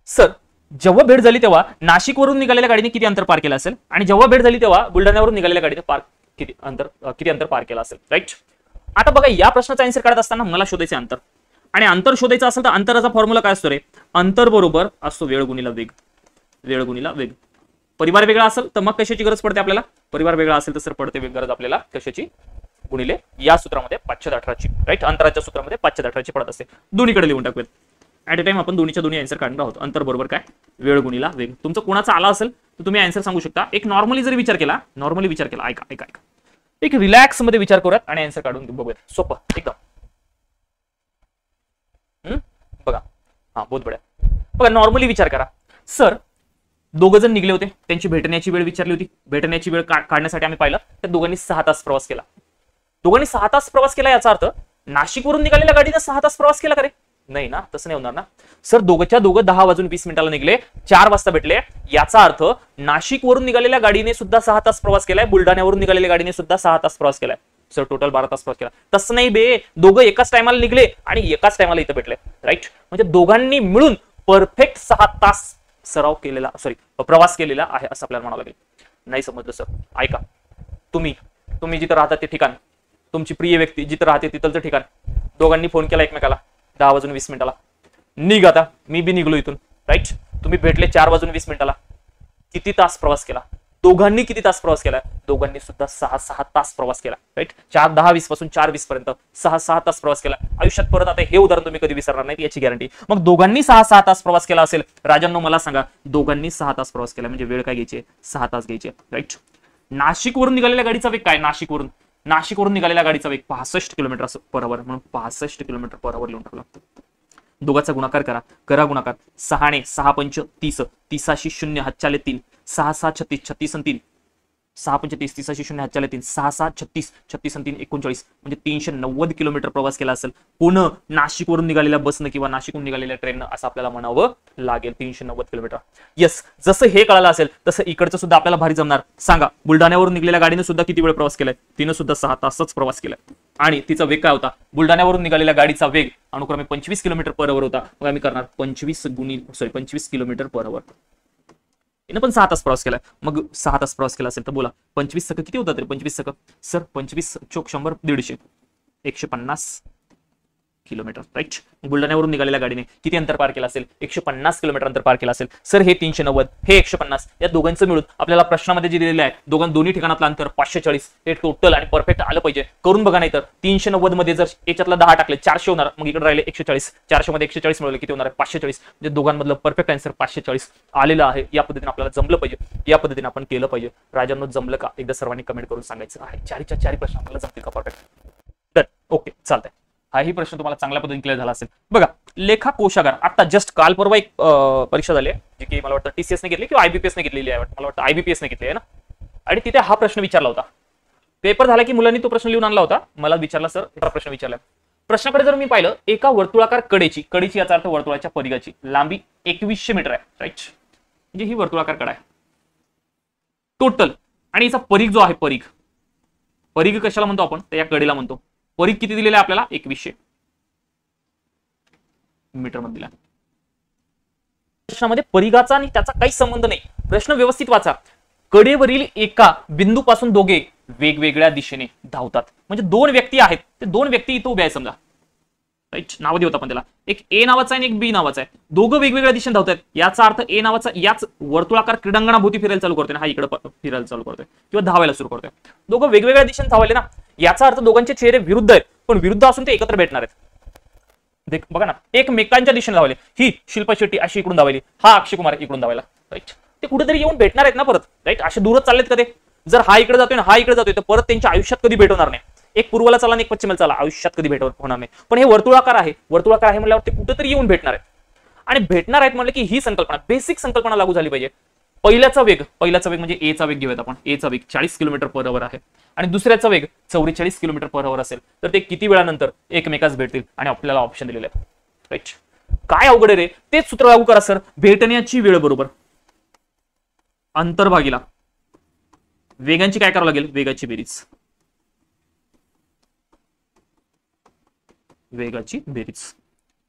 Speaker 1: सर जेव्हा भेट झाली तेव्हा नाशिकवरून निघालेल्या गाडीने किती अंतर पार केलं असेल, आणि जेव्हा भेट झाली तेव्हा बुलढाण्यावरून निघालेल्या गाडीने किती अंतर पार केलं असेल। राईट, आता बघा या प्रश्नाचा आन्सर काढत असताना मला शोधायचे अंतर, आणि अंतर शोधायचं असेल तर अंतराचा फॉर्म्युला काय असतो रे, अंतर बरोबर असतो वेळ गुणिला वेग। परिवार वेगळा असेल तर मग कशाची गरज पडते आपल्याला, परिवार वेगळा असेल तर सर पडते गरज आपल्याला कशाची, गुणिले या सूत्रामध्ये 518 ची। राईट, अंतराच्या सूत्रामध्ये 518 ची पडत असते, दोन्हीकडे लिहून टाकूयात। ऍट अ टाइम आपण दोन्हीच्या दोन्ही आन्सर काढणार आहोत। अंतर बरोबर काय, वेळ गुणिला वेग। तुमचं कोणाचा आला असेल तर तुम्ही आन्सर सांगू शकता। एक नॉर्मली जरी विचार केला, ऐका एक रिलॅक्स मध्ये विचार करूयात आणि आन्सर काढून बघूयात, सोपं एकदम। बघा, हा बहुत बढिया। बघा नॉर्मली विचार करा, सर 2 जण निघले होते, त्यांची भेटण्याची वेळ विचारली होती, भेटण्याची वेळ काढण्यासाठी आम्ही पाहिलं तर दोघांनी 6 तास प्रवास केला। याचा अर्थ नाशिकवरून निघालेल्या गाडीने 6 तास प्रवास केला का रे? नाही ना, तसं नाही होणार ना सर। दोघं 10:20 निघले, 4 वाजता भेटले, याचा अर्थ नाशिकवरून निघालेल्या गाडीने सुद्धा 6 तास प्रवास केलाय, बुलढाण्यावरून निघालेल्या गाडीने सुद्धा 6 तास प्रवास केलाय, सर टोटल 12 तास प्रवास केला। तसं नाही बे, दोघं एकाच टायमाला निघले आणि एकाच टायमाला इथं भेटले। राईट, म्हणजे दोघांनी मिळून परफेक्ट 6 तास प्रवास केलेला आहे असं आपल्याला म्हणावं लागेल। नाही समजलं सर, ऐका, तुम्ही जिथं राहता ते ठिकाण, तुमची प्रिय व्यक्ती जिथं राहते तिथलचं ठिकाण, दोघांनी फोन केला एकमेकाला 10:20, निघ आता, मी बी निघलो इथून। राईट, तुम्ही भेटले 4:20, किती तास प्रवास केला, दोघांनी किती तास प्रवास केला, दोघांनी सुद्धा 6 तास प्रवास केला। राईट, 4:10-20 पासून 4:20 पर्यंत 6 तास प्रवास केला आयुष्यात। परत आता हे उदाहरण तुम्ही कधी विसरणार नाही याची गॅरंटी। मग दोघांनी 6 तास प्रवास केला असेल, राजांनो मला सांगा, दोघांनी 6 तास प्रवास केला म्हणजे वेळ काय घ्यायची, 6 तास घ्यायचे। राईट, नाशिकवरून निघालेल्या गाडीचा वेग काय, नाशिकवरून निघालेल्या गाडीचा वेग 65 किलोमीटर पर आवर, म्हणून 65 किलोमीटर पर आवर लिहून टाकला। दोघांचा गुणाकार करा गुणाकार, 6 ने 6 पंच 30, 30शी 0 हातच्याले 3, 6 6 36, 36 आणि 3, 6 पंच 30, 30शी 0 हातच्याले 3, 6 6 36, 36 आणि 3 39, म्हणजे 390 किलोमीटर प्रवास केला असेल पुणे नाशिकवरून निघालेल्या बसनं किंवा नाशिकवरून निघालेल्या ट्रेननं असं आपल्याला म्हणावं लागेल, 390 किलोमीटर। येस, जसं हे कळालं असेल तसं इकडचं सुद्धा आपल्याला भारी जमणार। सांगा, बुलढाण्यावरून निघालेल्या गाडीने सुद्धा किती वेळ प्रवास केलाय, तिनं सुद्धा 6 तासच प्रवास केलाय, आणि तिचा वेग काय होता, बुलढाण्यावरून निघालेल्या गाडीचा वेग अनुक्रमे 25 किलोमीटर पर आवर होता। मग आम्ही करणार 25 किलोमीटर पर आवर, हिनं पण 6 तास प्रवास केलाय. मग 6 तास प्रवास केला असेल तर बोला 25 सक किती होतात रे? 25 सक सर 25 चोक 100 150 150 किलोमीटर. राईट. बुलढाण्यावरून निघालेल्या गाडीने किती अंतर पार केलं असेल? 150 किलोमीटर अंतर पार केलं असेल. सर हे 390 हे 150 या दोघांचं मिळून आपल्याला प्रश्नामध्ये जे दिलेलं आहे दोन्ही ठिकाणातलं अंतर 540 हे टोटल आणि परफेक्ट आलं पाहिजे. करून बघा. नाही तर 390 मध्ये जर याच्यातला 10 टाकले 400 होणार. मग इकडे राहिले 140. 400 मध्ये 140 मिळवले किती होणार आहे? 540. म्हणजे दोघांमधलं परफेक्ट आन्सर 540 आलेलं आहे. या पद्धतीने आपल्याला जमलं पाहिजे. या पद्धतीने आपण केलं पाहिजे. राजांनो जमलं का? एकदा सर्वांनी कमेंट करून सांगायचं आहे. चारीच्या चारी प्रश्न आपल्याला जमतील का? परफेक्ट. डन. ओके चालतंय. हाही प्रश्न तुम्हाला चांगल्या पद्धतीने क्लिअर झाला असेल. बघा लेखा कोशागार आता जस्ट काल परवा एक परीक्षा झाली आहे जी की मला वाटतं TCS ने घेतली किंवा IBPS ने घेतलेली आहे. मला वाटतं IBPS ने घेतली आहे ना. आणि तिथे हा प्रश्न विचारला होता. पेपर झाला की मुलांनी तो प्रश्न लिहून आणला होता. मला विचारला सर हा प्रश्न विचारला. प्रश्नाकडे जर मी पाहिलं एका वर्तुळाकार कडेची याचा अर्थ वर्तुळाच्या परिघाची लांबी 2100 मीटर आहे. राईट. म्हणजे ही वर्तुळाकार कडा आहे टोटल. आणि याचा परिघ जो आहे परिघ कशाला म्हणतो आपण? तर या कडेला म्हणतो. परिघ किती दिलेला आहे आपल्याला? 2100 मीटर मध्ये दिला. प्रश्नामध्ये परिघाचा आणि त्याचा काही संबंध नाही. प्रश्न व्यवस्थित वाचा. कडेवरील एका बिंदूपासून दोघे वेगवेगळ्या दिशेने धावतात. म्हणजे दोन व्यक्ती आहेत. ते दोन व्यक्ती इथं उभे आहेत समजा. राईट. नाव देऊ आपण त्याला. एक A नावाचा आहे आणि एक B नावाचा आहे. दोघं वेगवेगळ्या दिशेने धावतात. याचा अर्थ A नावाचा याच वर्तुळाकार क्रीडांगणाभोवती फिरायला चालू करतोय. हा इकडे फिरायला चालू करतोय किंवा धावायला सुरू करतोय. दोघं वेगवेगळ्या दिशेने धावले ना. याचा अर्थ दोघांचे चेहरे विरुद्ध आहेत पण विरुद्ध असून ते एकत्र भेटणार आहेत. बघा ना एकमेकांच्या दिशेने धावले. ही शिल्पा शेट्टी अशी इकडून धावायली. हा अक्षय कुमार इकडून धावायला. राईट. ते कुठेतरी येऊन भेटणार आहेत ना परत. राईट. असे दूरच चाललेत का ते? जर हा इकडे जातोय ना हा इकडे जातोय तर परत त्यांच्या आयुष्यात कधी भेट होणार नाही. एक पूर्वेला चालला आणि एक पश्चिमेला चालला आयुष्यात कधी भेट होणार नाही. पण हे वर्तुळाकार आहे. वर्तुळाकार आहे म्हटल्यावर ते कुठेतरी येऊन भेटणार आहेत. आणि भेटणार आहेत म्हणलं की ही संकल्पना बेसिक संकल्पना लागू झाली पाहिजे. पहिल्याचा वेग म्हणजे A चा वेग घेऊयात आपण. A चा वेग 40 किलोमीटर/h आहे आणि दुसऱ्याचा वेग 44 किलोमीटर/h असेल तर ते किती वेळानंतर एकमेकास भेटतील आणि आपल्याला ऑप्शन दिलेले आहे. राईट. काय अवघड आहे रे? तेच सूत्र लागू करा सर. भेटण्याची वेळ बरोबर अंतर भागीला वेगांची काय करावं लागेल? वेगाची बेरीज. वेगाची बेरीज.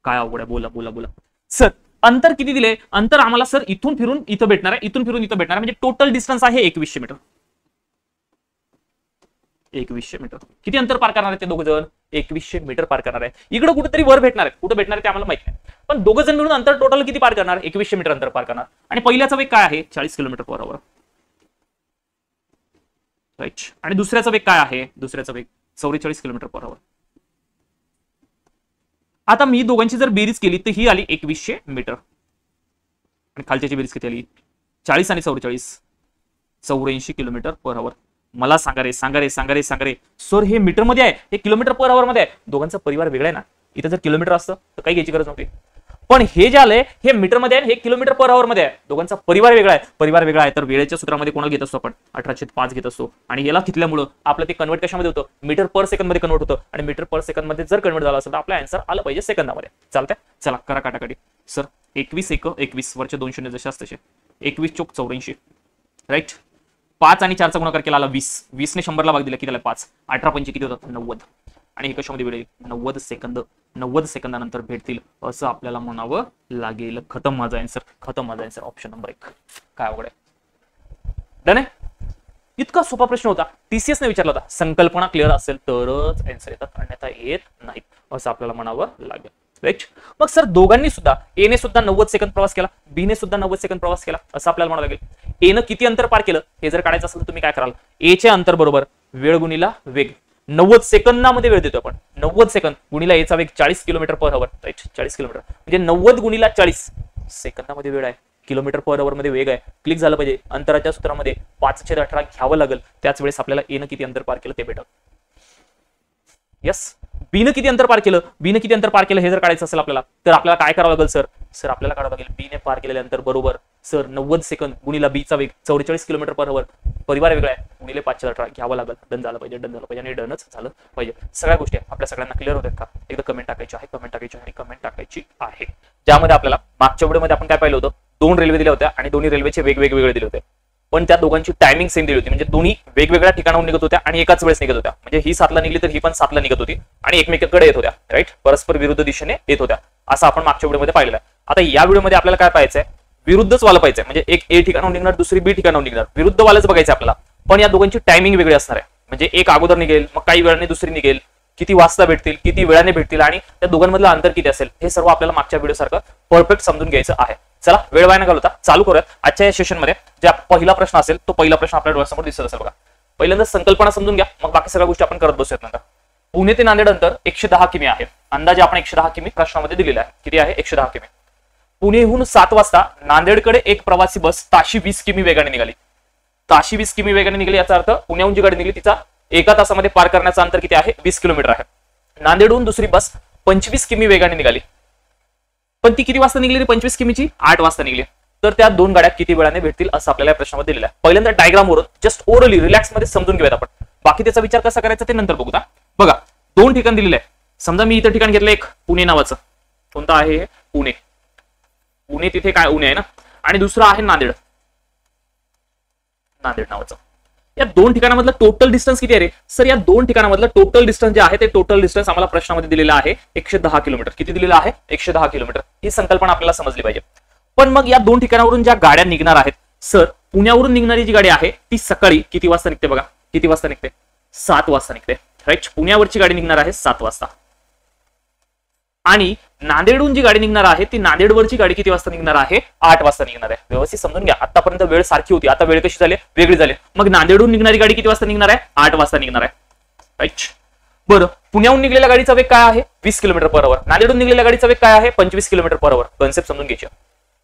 Speaker 1: काय अवघड आहे? बोला बोला बोला सर. अंतर किती दिले? अंतर आम्हाला सर इथून फिरून इथं भेटणार आहे. इथून फिरून इथं भेटणार आहे. म्हणजे टोटल डिस्टन्स आहे 2100 मीटर. 2100 मीटर. किती अंतर पार करणार आहेत ते दोघं जण? 2100 मीटर पार करणार आहे. इकडे कुठेतरी वर भेटणार आहेत. कुठे भेटणार आहे ते आम्हाला माहित नाही. पण दोघं जण मिळून अंतर टोटल किती पार करणार? 2100 मीटर अंतर पार करणार. आणि पहिल्याचा वेग काय आहे? 40 किलोमीटर/h. राईट. आणि दुसऱ्याचा वेग काय आहे? दुसऱ्याचा वेग 44 किलोमीटर/h. आता मी दोघांची जर बेरीज केली तर ही आली 2100 मीटर आणि खालच्याची बेरीज किती आली? 40 आणि 44 84 किलोमीटर/h. मला सांगा रे सर हे मीटर मध्ये आहे हे किलोमीटर/h मध्ये आहे. दोघांचा परिवार वेगळा आहे ना. इथं जर किलोमीटर असतं तर काही घ्यायची गरज नव्हती. पण हे जे आलंय हे मीटर मध्ये आहे हे किलोमीटर/h मध्ये आहे. दोघांचा परिवार वेगळा आहे. परिवार वेगळा आहे तर वेळेच्या सूत्रामध्ये कोणाला घेत असतो आपण? 18/5 घेत असतो. आणि याला घेतल्यामुळं आपलं ते कन्वर्ट कशामध्ये होतं? मीटर/सेकंद मध्ये कन्वर्ट होतं. आणि मीटर/सेकंद मध्ये जर कन्वर्ट झाला असेल तर आपला आन्सर आला पाहिजे सेकंदामध्ये. चालतंय. चला करा काटाकाटी. सर 21 1 21 वरचे 2 शून्य जसे असते 21 चोक 84. राईट. 5 आणि 4चा गुणाकार केला आला 20. 20 ने 100 ला भाग दिला किती आला? 5. 18 पंचे किती होतात? 90. आणि हे कशामध्ये भेटेल? 90 सेकंद. 90 सेकंदानंतर भेटतील असं आपल्याला म्हणावं लागेल. खतम माझा आन्सर. खतम माझा आन्सर. Option number 1. काय अवघड आहे? डन आहे. इतका सोपा प्रश्न होता. TCS ने विचारला होता. संकल्पना क्लिअर असेल तरच आन्सर येतात अन्यथा येत नाहीत असं आपल्याला म्हणावं लागेल. राईट. मग सर दोघांनी सुद्धा A ने सुद्धा 90 सेकंद प्रवास केला B ने सुद्धा 90 सेकंद प्रवास केला असं आपल्याला म्हणावं लागेल. A ने किती अंतर पार केलं हे जर काढायचं असेल तर तुम्ही काय कराल? A चे अंतर बरोबर वेळ गुणिला वेग. 90 सेकंदामध्ये वेळ देतो आपण. 90 सेकंद गुणिला A चा वेग 40 किलोमीटर/h. राईट. 40 किलोमीटर म्हणजे 90 गुणिला 40 सेकंदामध्ये वेळ आहे. किलोमीटर/h मध्ये वेग आहे. क्लिक झालं पाहिजे. अंतराच्या सूत्रामध्ये 5/18 घ्यावं लागेल. त्याच वेळेस आपल्याला A ने किती अंतर पार केलं ते भेटल. यस. B ने किती अंतर पार केलं? B ने किती अंतर पार केलं हे जर काढायचं असेल आपल्याला तर आपल्याला काय करावं लागेल सर? सर आपल्याला काढावं लागेल B ने पार केलेले अंतर बरोबर सर 90 सेकंद गुणिला B चा वेग 44 किलोमीटर/h. परिवार वेगळा आहे गुणिले 5/18 घ्यावं लागेल. डन झालं पाहिजे. डन झालं पाहिजे आणि डनच झालं पाहिजे. सगळ्या गोष्टी आपल्या सगळ्यांना क्लिअर होतात का? एकदा कमेंट टाकायची आहे. कमेंट टाकायची आणि कमेंट टाकायची आहे. ज्यामध्ये आपल्याला मागच्या व्हिडिओमध्ये आपण काय पाहिलं होतं? 2 रेल्वे दिल्या होत्या आणि दोन्ही रेल्वेचे वेगवेगळे दिले होते. पण त्या दोघांची टायमिंग सेम दिली होती. म्हणजे दोन्ही वेगवेगळ्या ठिकाणाहून निघत होत्या आणि एकाच वेळेस निघत होत्या. म्हणजे ही 7 ला निघली तर ही पण 7 ला निघत होती आणि एकमेकांकडे येत होत्या. राईट. परस्पर विरुद्ध दिशेने येत होत्या असं आपण मागच्या व्हिडिओमध्ये पाहिलेलं आहे. आता या व्हिडिओमध्ये आपल्याला काय पाहायचंय? विरुद्धच वाला पाहिजे, म्हणजे एक ए ठिकाणाहून निघणार, दुसरी बी ठिकाणाहून निघणार, विरुद्ध वालाच बघायचं आपल्याला. पण या दोघांची टायमिंग वेगळी असणार आहे, म्हणजे एक अगोदर निघेल, मग काही वेळाने दुसरी निघेल, किती वाजता भेटतील, किती वेळाने भेटतील आणि त्या दोघांमधलं अंतर किती असेल, हे सर्व आपल्याला मागच्या व्हिडिओ सारखं परफेक्ट समजून घ्यायचं आहे. चला वेळ वाया न घालवता चालू करूयात. आजच्या या सेशनमध्ये जे पहिला प्रश्न असेल तो पहिला प्रश्न आपल्या डोळ्यासमोर दिसत असेल बघा. पहिल्यांदा संकल्पना समजून घ्या, मग बाकी सगळ्या गोष्टी आपण करत बसूयात नंतर. पुणे ते नांदेड अंतर 110 किमी आहे. अंदाजे आपण 110 किमी प्रश्नामध्ये दिलेला आहे. किती आहे? 110 किमी. पुणेहून 7 वाजता नांदेडकडे एक प्रवासी बस ताशी 20 किमी वेगाने निघाली. ताशी 20 किमी वेगाने निघाली याचा अर्थ पुण्याहून जी गाडी निघाली तिचा एका तासामध्ये पार करण्याचं अंतर किती आहे? 20 किलोमीटर आहे. नांदेडहून दुसरी बस 25 किमी वेगाने निघाली, पण ती किती वाजता निघाली? 25 किमीची 8 वाजता निघाली. तर त्या दोन गाड्या किती वेळाने भेटतील असं आपल्याला या प्रश्नामध्ये दिलेलं आहे. पहिल्यांदा डायग्राम वरून जस्ट ओरली रिलॅक्स मध्ये समजून घेऊयात आपण. बाकी त्याचा विचार कसा करायचा ते नंतर बघूया. बघा, दोन ठिकाण दिलेले आहे. समजा मी इथं ठिकाण घेतलं एक पुणे नावाचं. कोणतं आहे हे? पुणे. पुणे तिथे काय पुणे आहे ना, आणि दुसरं आहे नांदेड. नांदेड नावाचं. या दोन ठिकाणामधलं टोटल डिस्टन्स किती आहे रे सर? या दोन ठिकाणामधलं टोटल डिस्टन्स जे आहे ते टोटल डिस्टन्स आम्हाला प्रश्नामध्ये दिलेलं आहे 110 किलोमीटर. किती दिलेलं आहे? 110 किलोमीटर. ही संकल्पना आपल्याला समजली पाहिजे. पण मग या दोन ठिकाणावरून ज्या गाड्या निघणार आहेत सर, पुण्यावरून निघणारी जी गाडी आहे ती सकाळी किती वाजता निघते? बघा किती वाजता निघते? 7 वाजता निघते. राईट. पुण्यावरची गाडी निघणार आहे 7 वाजता. आणि नांदेडहून जी गाडी निघणार आहे ती नांदेडवरची गाडी किती वाजता निघणार आहे? 8 वाजता निघणार आहे. व्यवस्थित समजून घ्या. आतापर्यंत वेळ सारखी होती, आता वेळ कशी झाली? वेगळी झाली. मग नांदेडहून निघणारी गाडी किती वाजता निघणार आहे? 8 वाजता निघणार आहे. राईट. बरं, पुण्याहून निघलेल्या गाडीचा वेग काय आहे? 20 किलोमीटर पर आवर. नांदेडहून निघलेल्या गाडीचा वेग काय आहे? 25 किलोमीटर पर आवर. कन्सेप्ट समजून घ्यायची.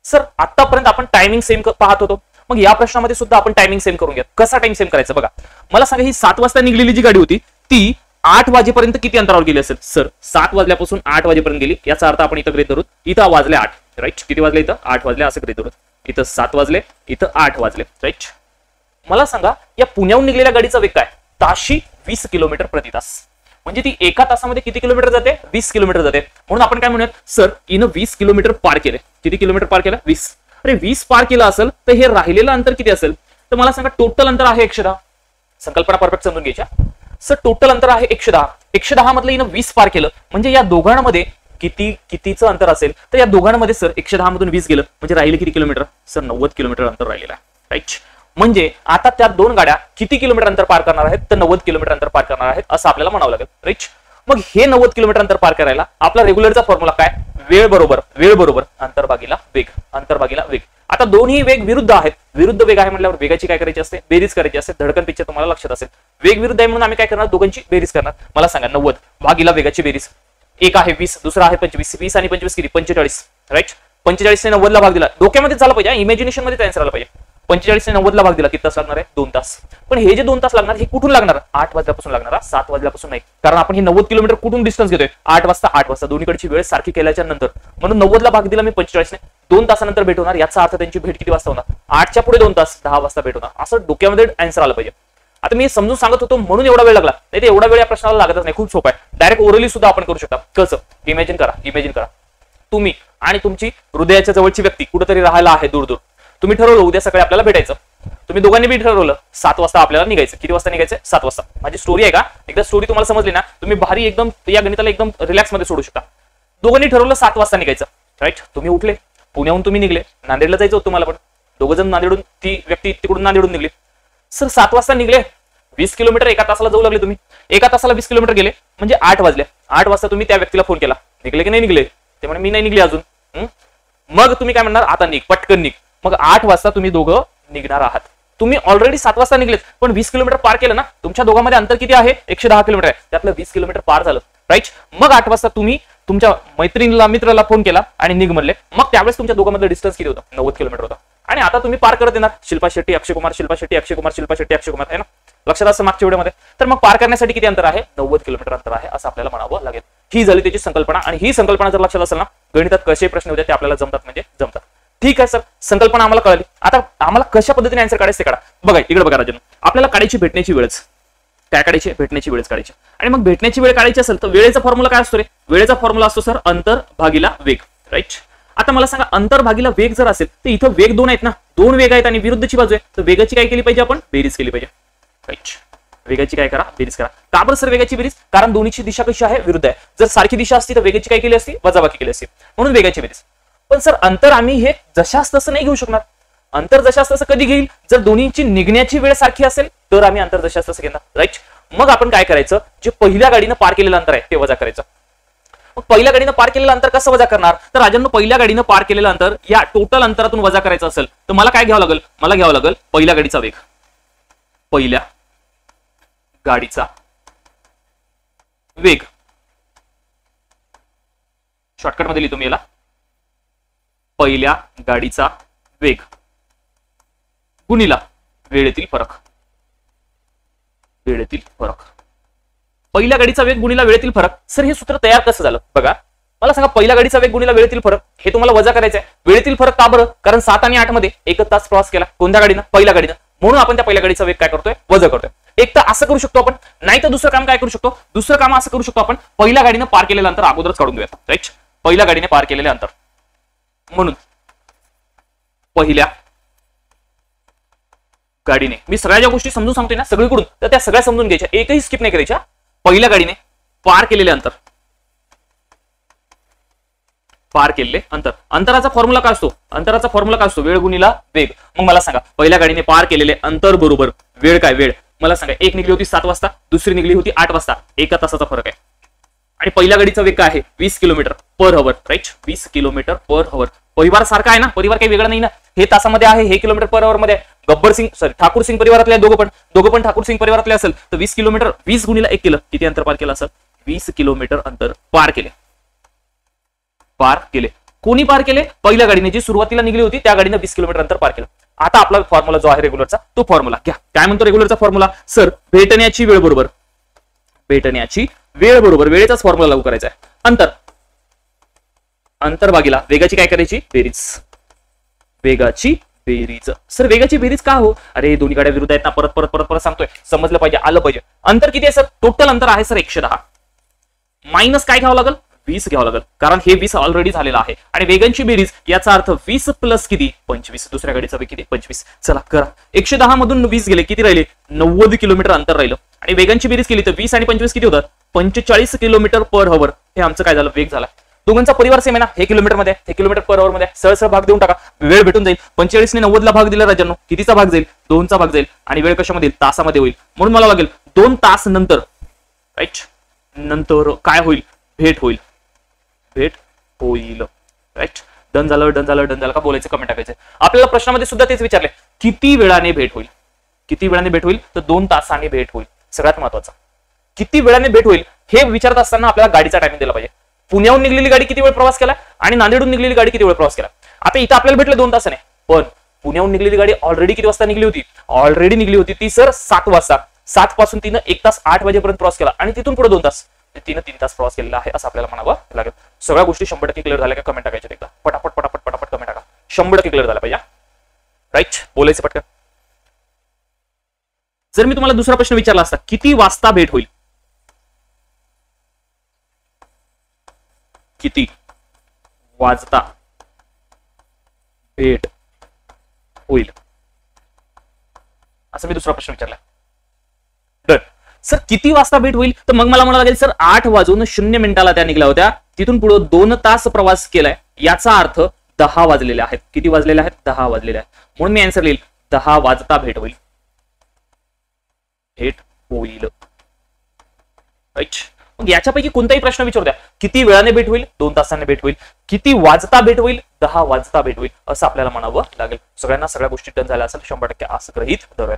Speaker 1: सर आतापर्यंत आपण टायमिंग सेम पाहत होतो, मग या प्रश्नामध्ये सुद्धा आपण टायमिंग सेम करून घ्या. कसा टाइम सेम करायचा बघा. मला सांगा, ही 7 वाजता निघलेली जी गाडी होती ती 8 वाजेपर्यंत किती अंतरावर गेली असेल? सर 7 वाजल्यापासून 8 वाजेपर्यंत गेली. याचा अर्थ आपण इथं गृहीत धरू, इथं वाजले 8. राईट. किती वाजले? इथं 8 वाजले असं गृहीत धरू. इथं 7 वाजले, इथं 8 वाजले. राईट. मला सांगा, या पुण्याहून निघलेल्या गाडीचा वेग काय? ताशी 20 किलोमीटर प्रति तास. म्हणजे ती एका तासामध्ये किती किलोमीटर जाते? 20 किलोमीटर जाते. म्हणून आपण काय म्हणूयात? सर हिनं 20 किलोमीटर पार केले. किती किलोमीटर पार केलं? 20. अरे 20 पार केलं असेल तर हे राहिलेलं अंतर किती असेल? तर मला सांगा, टोटल अंतर आहे 110. संकल्पना परफेक्ट समजून घ्यायच्या. सर टोटल अंतर आहे 110. 110 मधलं हिनं 20 पार केलं, म्हणजे या दोघांमध्ये कितीचं अंतर असेल? तर या दोघांमध्ये सर 110 मधून 20 गेलं म्हणजे राहिले किती किलोमीटर? सर 90 किलोमीटर अंतर राहिलेलं आहे. राईट. म्हणजे आता त्या दोन गाड्या किती किलोमीटर अंतर पार करणार आहेत? तर 90 किलोमीटर अंतर पार करणार आहेत असं आपल्याला म्हणावं लागेल. राईट. मग हे 90 किलोमीटर अंतर पार करायला आपला रेग्युलरचा फॉर्म्युला काय? वेळ बरोबर अंतर भागीला वेग. अंतर भागीला वेग. आता दोन्ही वेग विरुद्ध आहेत. विरुद्ध वेग आहे म्हटल्यावर वेगाची काय करायची असते? बेरीज करायची असते. धडकन पिक्चर तुम्हाला लक्षात असेल. वेग विरुद्ध आहे म्हणून आम्ही काय करणार? दोघांची बेरीज करणार. मला सांगा, 90 भागीला वेगाची बेरीज. एक आहे 20, दुसरा आहे 25. 20 आणि 25 किती? 45. राईट. 45 ने 90 ला भाग दिला. डोक्यामध्ये झाला पाहिजे, इमॅजिनेशन मध्ये आन्सर आला पाहिजे. 45 ने 90 ला भाग दिला, किती तास लागणार आहे? 2 तास. पण हे जे 2 तास लागणार हे कुठून लागणार? 8 वाजल्यापासून लागणार, 7 वाजल्यापासून नाही. कारण आपण हे 90 किलोमीटर कुठून डिस्टन्स घेतोय? 8 वाजता दोन्हीकडची वेळ सारखी केल्याच्या नंतर. म्हणून 90 ला भाग दिला मी 45 ने. 2 तासानंतर भेट होणार. याचा अर्थ त्यांची भेट किती वाजता होणार? 8च्या पुढे 2 तास, 10 वाजता भेट होणार. असं डोक्यामध्ये आन्सर आलं पाहिजे. आता मी समजून सांगत होतो म्हणून एवढा वेळ लागला, नाही तर एवढा वेळ या प्रश्नाला लागतच नाही. खूप सोपं आहे. डायरेक्ट ओरली सुद्धा आपण करू शकता. कसं? इमॅजिन करा. तुम्ही आणि तुमची हृदयाच्या जवळची व्यक्ती कुठेतरी राहायला आहे दूर. तुम्ही ठरवलं उद्या सकाळी आपल्याला भेटायचं. तुम्ही दोघांनी बी ठरवलं 7 वाजता आपल्याला निघायचं. किती वाजता निघायचं? 7 वाजता. माझी स्टोरी आहे का? एकदा स्टोरी तुम्हाला समजली ना, तुम्ही भारी एकदम या गणिताला एकदम रिलॅक्स मध्ये सोडू शकता. दोघांनी ठरवलं 7 वाजता निघायचं. राईट. तुम्ही उठले, पुण्याहून तुम्ही निघले, नांदेडला जायचं होतं तुम्हाला पण. दोघं जण नांदेडून, ती व्यक्ती तिकडून नांदेडून निघली. सर 7 वाजता निघले, 20 किलोमीटर एका तासाला जाऊ लागले. तुम्ही एका तासाला 20 किलोमीटर गेले म्हणजे 8 वाजले. 8 वाजता तुम्ही त्या व्यक्तीला फोन केला, निघले की नाही निघले? ते म्हणे मी नाही निघले अजून. मग तुम्ही काय म्हणणार? आता निघ, पटकन निघ. मग 8 वाजता तुम्ही दोघं निघणार आहात. तुम्ही ऑलरेडी 7 वाजता निघलेत, पण 20 किलोमीटर पार केलं ना. तुमच्या दोघांमध्ये अंतर किती आहे? 110 किलोमीटर आहे. त्यातलं 20 किलोमीटर पार झालं. राईट. मग 8 वाजता तुम्ही तुमच्या मैत्रिणीला, मित्राला फोन केला आणि निघ म्हणले. मग त्यावेळेस तुमच्या दोघांमधलं डिस्टन्स किती होतं? 90 किलोमीटर होतं. आणि आता तुम्ही पार करत येणार शिल्पा शेट्टी, अक्षय कुमार, शिल्पा शेट्टी, अक्षय कुमार, शिल्पा शेट्टी, अक्षय कुमार आहे ना. लक्षात असं मागच्या व्हिडिओमध्ये. तर मग पार करण्यासाठी किती अंतर आहे? 90 किलोमीटर अंतर आहे असं आपल्याला म्हणावं लागेल. ही झाली त्याची संकल्पना. आणि ही संकल्पना जर लक्षात असेल ना, गणितात कसे प्रश्न होते ते आपल्याला जमतात म्हणजे जमतात. ठीक आहे सर, संकल्पना आम्हाला कळली. आता आम्हाला कशा पद्धतीने आन्सर काढायचे काढा. बघा इकडे बघा राजन, आपल्याला काढायची भेटण्याची वेळच. काय काढायची? भेटण्याची वेळच काढायची. आणि मग भेटण्याची वेळ काढायची असेल तर वेळेचा फॉर्म्युला काय असतो रे? वेळेचा फॉर्म्युला असतो सर अंतर भागीला वेग. राईट. आता मला सांगा, अंतर भागीला वेग जर असेल तर इथं वेग 2 आहेत ना, 2 वेग आहेत आणि विरुद्धची बाजू आहे. तर वेगाची काय केली पाहिजे आपण? बेरीज केली पाहिजे. राईट. वेगाची काय करा? बेरीज करा. का बरं सर वेगाची बेरीज? कारण दोन्हीची दिशा कशी आहे? विरुद्ध आहे. जर सारखी दिशा असती तर वेगाची काय केली असती? वजाबाकी केली असती. म्हणून वेगाची बेरीज. पण सर अंतर आम्ही हे जशास तसं नाही घेऊ शकणार. अंतर जशास तसं कधी घेईल, जर दोन्हीची निघण्याची वेळ सारखी असेल तर आम्ही अंतर जशास तसं घेणार. राईट. मग आपण काय करायचं, जे पहिल्या गाडीनं पार केलेलं अंतर आहे ते वजा करायचं. मग पहिल्या गाडीनं पार केलेलं अंतर कसं वजा करणार, तर राजांनो पहिल्या गाडीनं पार केलेलं अंतर या टोटल अंतरातून वजा करायचं असेल तर मला काय घ्यावं लागेल, मला घ्यावं लागेल पहिल्या गाडीचा वेग. पहिल्या गाडीचा वेग शॉर्टकट मध्ये लिहितो मी याला, पहिल्या गाडीचा वेग गुणिला वेळेतील फरक. वेळेतील फरक, पहिल्या गाडीचा वेग गुणिला वेळेतील फरक. सर हे सूत्र तयार कसं झालं बघा, मला सांगा. पहिल्या गाडीचा वेग गुणिला वेळेतील फरक हे तुम्हाला वजा करायचं आहे. वेळेतील फरक का बरं, कारण 7 आणि 8 मध्ये 1 तास प्रवास केला. कोणत्या गाडीनं, पहिल्या गाडीनं. म्हणून आपण त्या पहिल्या गाडीचा वेग काय करतोय, वजा करतोय. एक तर असं करू शकतो आपण, नाही तर दुसरं काम काय करू शकतो, दुसरं काम असं करू शकतो आपण, पहिल्या गाडीनं पार केलेलं अंतर अगोदरच काढून घेऊया. राईट. पहिल्या गाडीने पार केलेले अंतर, म्हणून पहिल्या गाडीने, मी सगळ्या ज्या गोष्टी समजून सांगतोय ना सगळीकडून, तर त्या सगळ्या समजून घ्यायच्या, एकही स्किप नाही करायच्या. पहिल्या गाडीने पार केलेले अंतर, पार केलेले अंतर. अंतराचा फॉर्म्युला काय असतो, अंतराचा फॉर्म्युला काय असतो, वेळ गुणिला वेग. मग मला सांगा पहिल्या गाडीने पार केलेले अंतर बरोबर वेळ काय, वेळ मला सांगा. एक निघली होती 7 वाजता, दुसरी निघली होती 8 वाजता, 1 तासाचा फरक आहे. आणि पहिल्या गाडीचा वेग काय आहे, 20 किलोमीटर पर हवर. राईट. 20 किलोमीटर पर हवर. परिवार सारखा आहे ना, परिवार काही वेगळा नाही ना. हे तासामध्ये आहे, हे किलोमीटर पर हवर मध्ये आहे. गब्बर सिंग सॉरी ठाकूर सिंग परिवारातले दोघं पण ठाकूर सिंग परिवारातले असेल तर 20 किलोमीटर 20 गुणिला 1 केलं, किती अंतर पार केलं असेल, 20 किलोमीटर अंतर पार केले. पार केले. कोणी पार केले, पहिल्या गाडीने, जी सुरुवातीला निघली होती त्या गाडीने 20 किलोमीटर अंतर पार केलं. आता आपला फॉर्म्युला जो आहे रेग्युलरचा, तो फॉर्म्युला घ्या. काय म्हणतो रेग्युलरचा फॉर्म्युला, सर भेटण्याची वेळ बरोबर, भेटण्याची वेळ बरोबर वेळेचाच फॉर्म्युला लागू करायचा आहे. अंतर, अंतर भागीला वेगाची काय करायची, बेरीज. वेगाची बेरीज. सर वेगाची बेरीज का हो, अरे दोन्ही गाड्या विरुद्ध आहेत ना, परत परत परत परत सांगतोय, समजलं पाहिजे, आलं पाहिजे. अंतर किती आहे सर, टोटल अंतर आहे सर 110, मायनस काय घ्यावं लागेल, 20 घ्यावं लागेल, कारण हे 20 ऑलरेडी झालेलं आहे. आणि वेगांची बेरीज याचा अर्थ 20 प्लस किती, 25. दुसऱ्या गाडीचा वेग किती, 25. चला करा. 110 मधून 20 गेले, किती राहिले, 90 किलोमीटर अंतर राहिलं. आणि वेगांची बेरीज केली तर 20 आणि 25 किती होतात, 45 किलोमीटर पर हवर. हे आमचं काय झालं, वेग झाला. दोघांचा परिवार सेम आहे ना, हे किलोमीटर मध्ये, हे किलोमीटर पर आवर मध्ये. सरळ भाग देऊन टाका, वेळ भेटून जाईल. 45 ने 90 ला भाग दिला राजांनो, कितीचा भाग जाईल, 2 चा भाग जाईल. आणि वेळ कशामध्ये, तासामध्ये होईल. म्हणून मला लागेल 2 तास नंतर, राईट, नंतर काय होईल, भेट होईल, भेट होईल. राईट. डन झालं, डन झालं, डन झालं का बोलायचं, कमेंट टाकायचं. आपल्याला प्रश्नामध्ये सुद्धा तेच विचारले, किती वेळाने भेट होईल, किती वेळाने भेट होईल, तर 2 तासाने भेट होईल. सगळ्यात महत्वाचं, किती वेळाने भेट होईल हे विचारत असताना आपल्याला गाडीचा टायमिंग दिला पाहिजे. पुण्याहून निघलेली गाडी किती वेळ प्रवास केला आणि नांदेडहून निघलेली गाडी किती वेळ प्रवास केला. आता इथं आपल्याला भेटलं 2 तासाने, पण पुण्याहून निघलेली गाडी ऑलरेडी किती वाजता निघली होती, ऑलरेडी निघली होती ती सर 7 वाजता. 7 पासून तिनं 1 तास 8 वाजेपर्यंत प्रवास केला आणि तिथून पुढे 2 तास, तिनं 3 तास प्रवास केलेला आहे असं आपल्याला म्हणावं लागेल. सगळ्या गोष्टी 100% क्लिअर झाल्या का, कमेंट टाकायच्या एकदा, पटापट पटापट पटापट कमेंट टाका. 100% क्लिअर झाला पाहिजे. राईट. बोलायचं पटकन. जर मी तुम्हाला दुसरा प्रश्न विचारला असता, किती वाजता भेट होईल, किती वाजता भेट होईल, असं मी दुसरा प्रश्न विचारला. डन. सर किती वाजता भेट होईल, तर मग मला म्हणावं लागेल सर 8:00 त्या निघल्या होत्या, तिथून पुढे 2 तास प्रवास केलाय, याचा अर्थ 10 वाजलेले आहेत. किती वाजलेले आहेत, 10 वाजलेले आहेत. म्हणून मी आन्सर लिहिल 10 वाजता भेट होईल, भेट होईल. राईट. मग याच्यापैकी कोणताही प्रश्न विचारू द्या, किती वेळाने भेट होईल, 2 तासाने भेट होईल, किती वाजता भेट होईल, 10 वाजता भेट होईल, असं आपल्याला म्हणावं लागेल. सगळ्यांना सगळ्या गोष्टी डन झाल्या असेल, 100% असं गृहीत धरूया.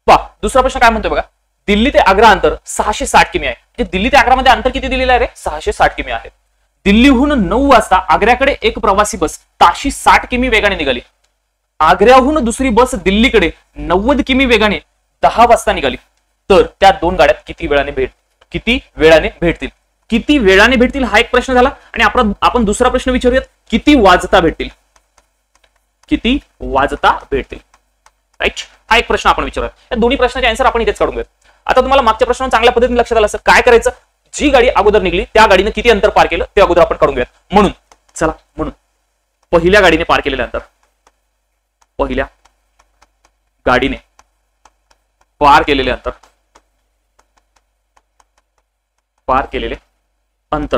Speaker 1: पहा दुसरा प्रश्न काय म्हणतोय बघा, दिल्ली ते आग्रा अंतर 660 किमी आहे. म्हणजे दिल्ली ते आग्रा मध्ये अंतर किती दिलेलं आहे रे, 660 किमी आहे. दिल्लीहून 9 वाजता आग्र्याकडे एक प्रवासी बस ताशी 60 किमी वेगाने निघाली. आग्र्याहून दुसरी बस दिल्लीकडे 90 किमी वेगाने 10 वाजता निघाली. तर त्या 2 गाड्यात किती वेळाने भेटतील, किती वेळाने भेटतील हा एक प्रश्न झाला. आणि आपण दुसरा प्रश्न विचारूयात, किती वाजता भेटतील, किती वाजता भेटतील. राईट. हा एक प्रश्न आपण विचारूया. या दोन्ही प्रश्नाचे आन्सर आपण इथेच काढून घेऊ. आता तुम्हाला मागच्या प्रश्न चांगल्या पद्धतीने लक्षात आलं असेल. काय करायचं, जी गाडी अगोदर निघली त्या गाडीने किती अंतर पार केलं ते अगोदर आपण काढून घेऊया. म्हणून चला, म्हणून पहिल्या गाडीने पार केलेलं अंतर, पहिल्या गाडीने पार केलेले अंतर, पार केलेले अंतर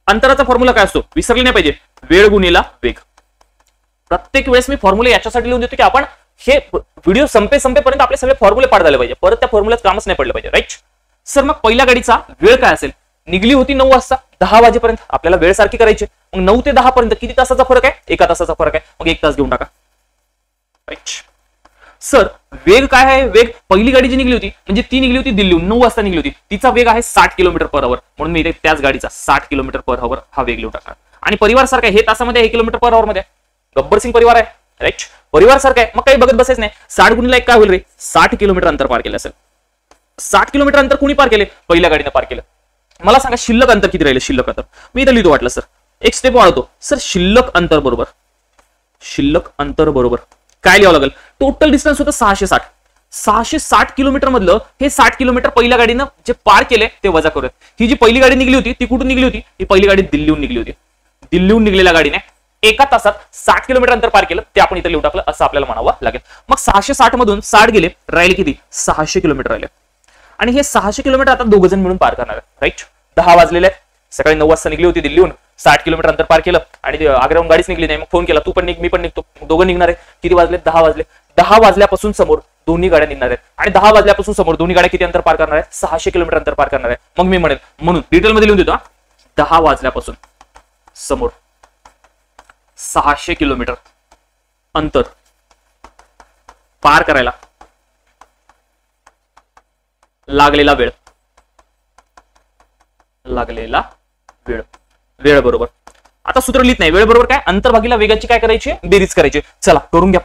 Speaker 1: अंतराचा फॉर्म्युला काय असतो विसरले नाही पाहिजे, वेळ गुणिला वेग. प्रत्येक वेळेस मी फॉर्म्युले याच्यासाठी लिहून देतो की आपण हे व्हिडिओ संपेपर्यंत आपले सगळे फॉर्म्युले पाठ झाले पाहिजे, परत त्या फॉर्म्युल्यात कामच नाही पडलं पाहिजे. राईट सर, मग पहिल्या गाडीचा वेळ काय असेल, निघली होती 9 वाजता, 10 वाजेपर्यंत आपल्याला वेळ सारखी करायची. मग 9 ते 10 पर्यंत किती तासाचा फरक आहे, 1 तासाचा फरक आहे, मग 1 तास घेऊन टाका. राईट सर, वेग काय आहे, वेग पहिली गाडी जी निघली होती म्हणजे ती निघली होती दिल्लीहून 9 वाजता निघली होती, तिचा वेग आहे 60 किलोमीटर पर आवर, म्हणून मी इथे त्याच गाडीचा 60 किलोमीटर पर आवर हा वेग लिहून टाकणार. आणि परिवार सारखा हे तासामध्ये 1 किलोमीटर पर आवर मध्ये गब्बर सिंग परिवार आहे. राईट, परिवार सारखा आहे, मग काही बघत बसायच नाही. 60 गुणिले 1 काय होईल रे, 60 किलोमीटर अंतर पार केलं असेल. 60 किलोमीटर अंतर कुणी पार केले, पहिल्या गाडीने पार केलं. मला सांगा शिल्लक अंतर किती राहिले, शिल्लक अंतर मी इथं लिहितो वाटलं सर, एक स्टेप वाढवतो सर. शिल्लक अंतर बरोबर काय लिहावं लागेल, टोटल डिस्टन्स होतं 660. 660 किलोमीटर मधलं हे 60 किलोमीटर पहिल्या गाडीनं जे पार केले ते वजा करूयात. ही जी पहिली गाडी निघली होती ती कुठून निघली होती, ही पहिली गाडी दिल्लीहून निघली होती. दिल्लीहून निघलेल्या गाडीने 1 तासात 60 किलोमीटर अंतर पार केलं, ते आपण इथे लिहून टाकलं असं आपल्याला म्हणावं लागेल. मग 660 मधून 60 गेले, राहिले किती, 600 किलोमीटर राहिले. आणि हे 600 किलोमीटर आता 2 जण मिळून पार करणार आहे. राईट, 10 वाजलेले, सकाळी 9 वाजता निघली होती दिल्लीहून, 60 किलोमीटर अंतर पार केलं आणि आग्र्याहून गाडीच निघली नाही. मग फोन केला, तू पण निघ मी पण निघतो, दोघं निघणार आहे. किती वाजले, 10 वाजले. 10 वाजल्यापासून समोर दोन्ही गाड्या निघणार आहेत आणि 10 वाजल्यापासून समोर दोन्ही गाड्या किती अंतर पार करणार आहेत, 600 किलोमीटर अंतर पार करणार आहे. मग मी म्हणेल, म्हणून डिटेल मध्ये लिहून देतो, 10 वाजल्यापासून समोर 600 किलोमीटर अंतर पार करायला लागलेला वेळ बरोबर. आता सूत्र लिहित नाही, वेळ बरोबर काय, अंतर भागीला वेगाची काय करायची, बेरीज करायची. चला करून घ्या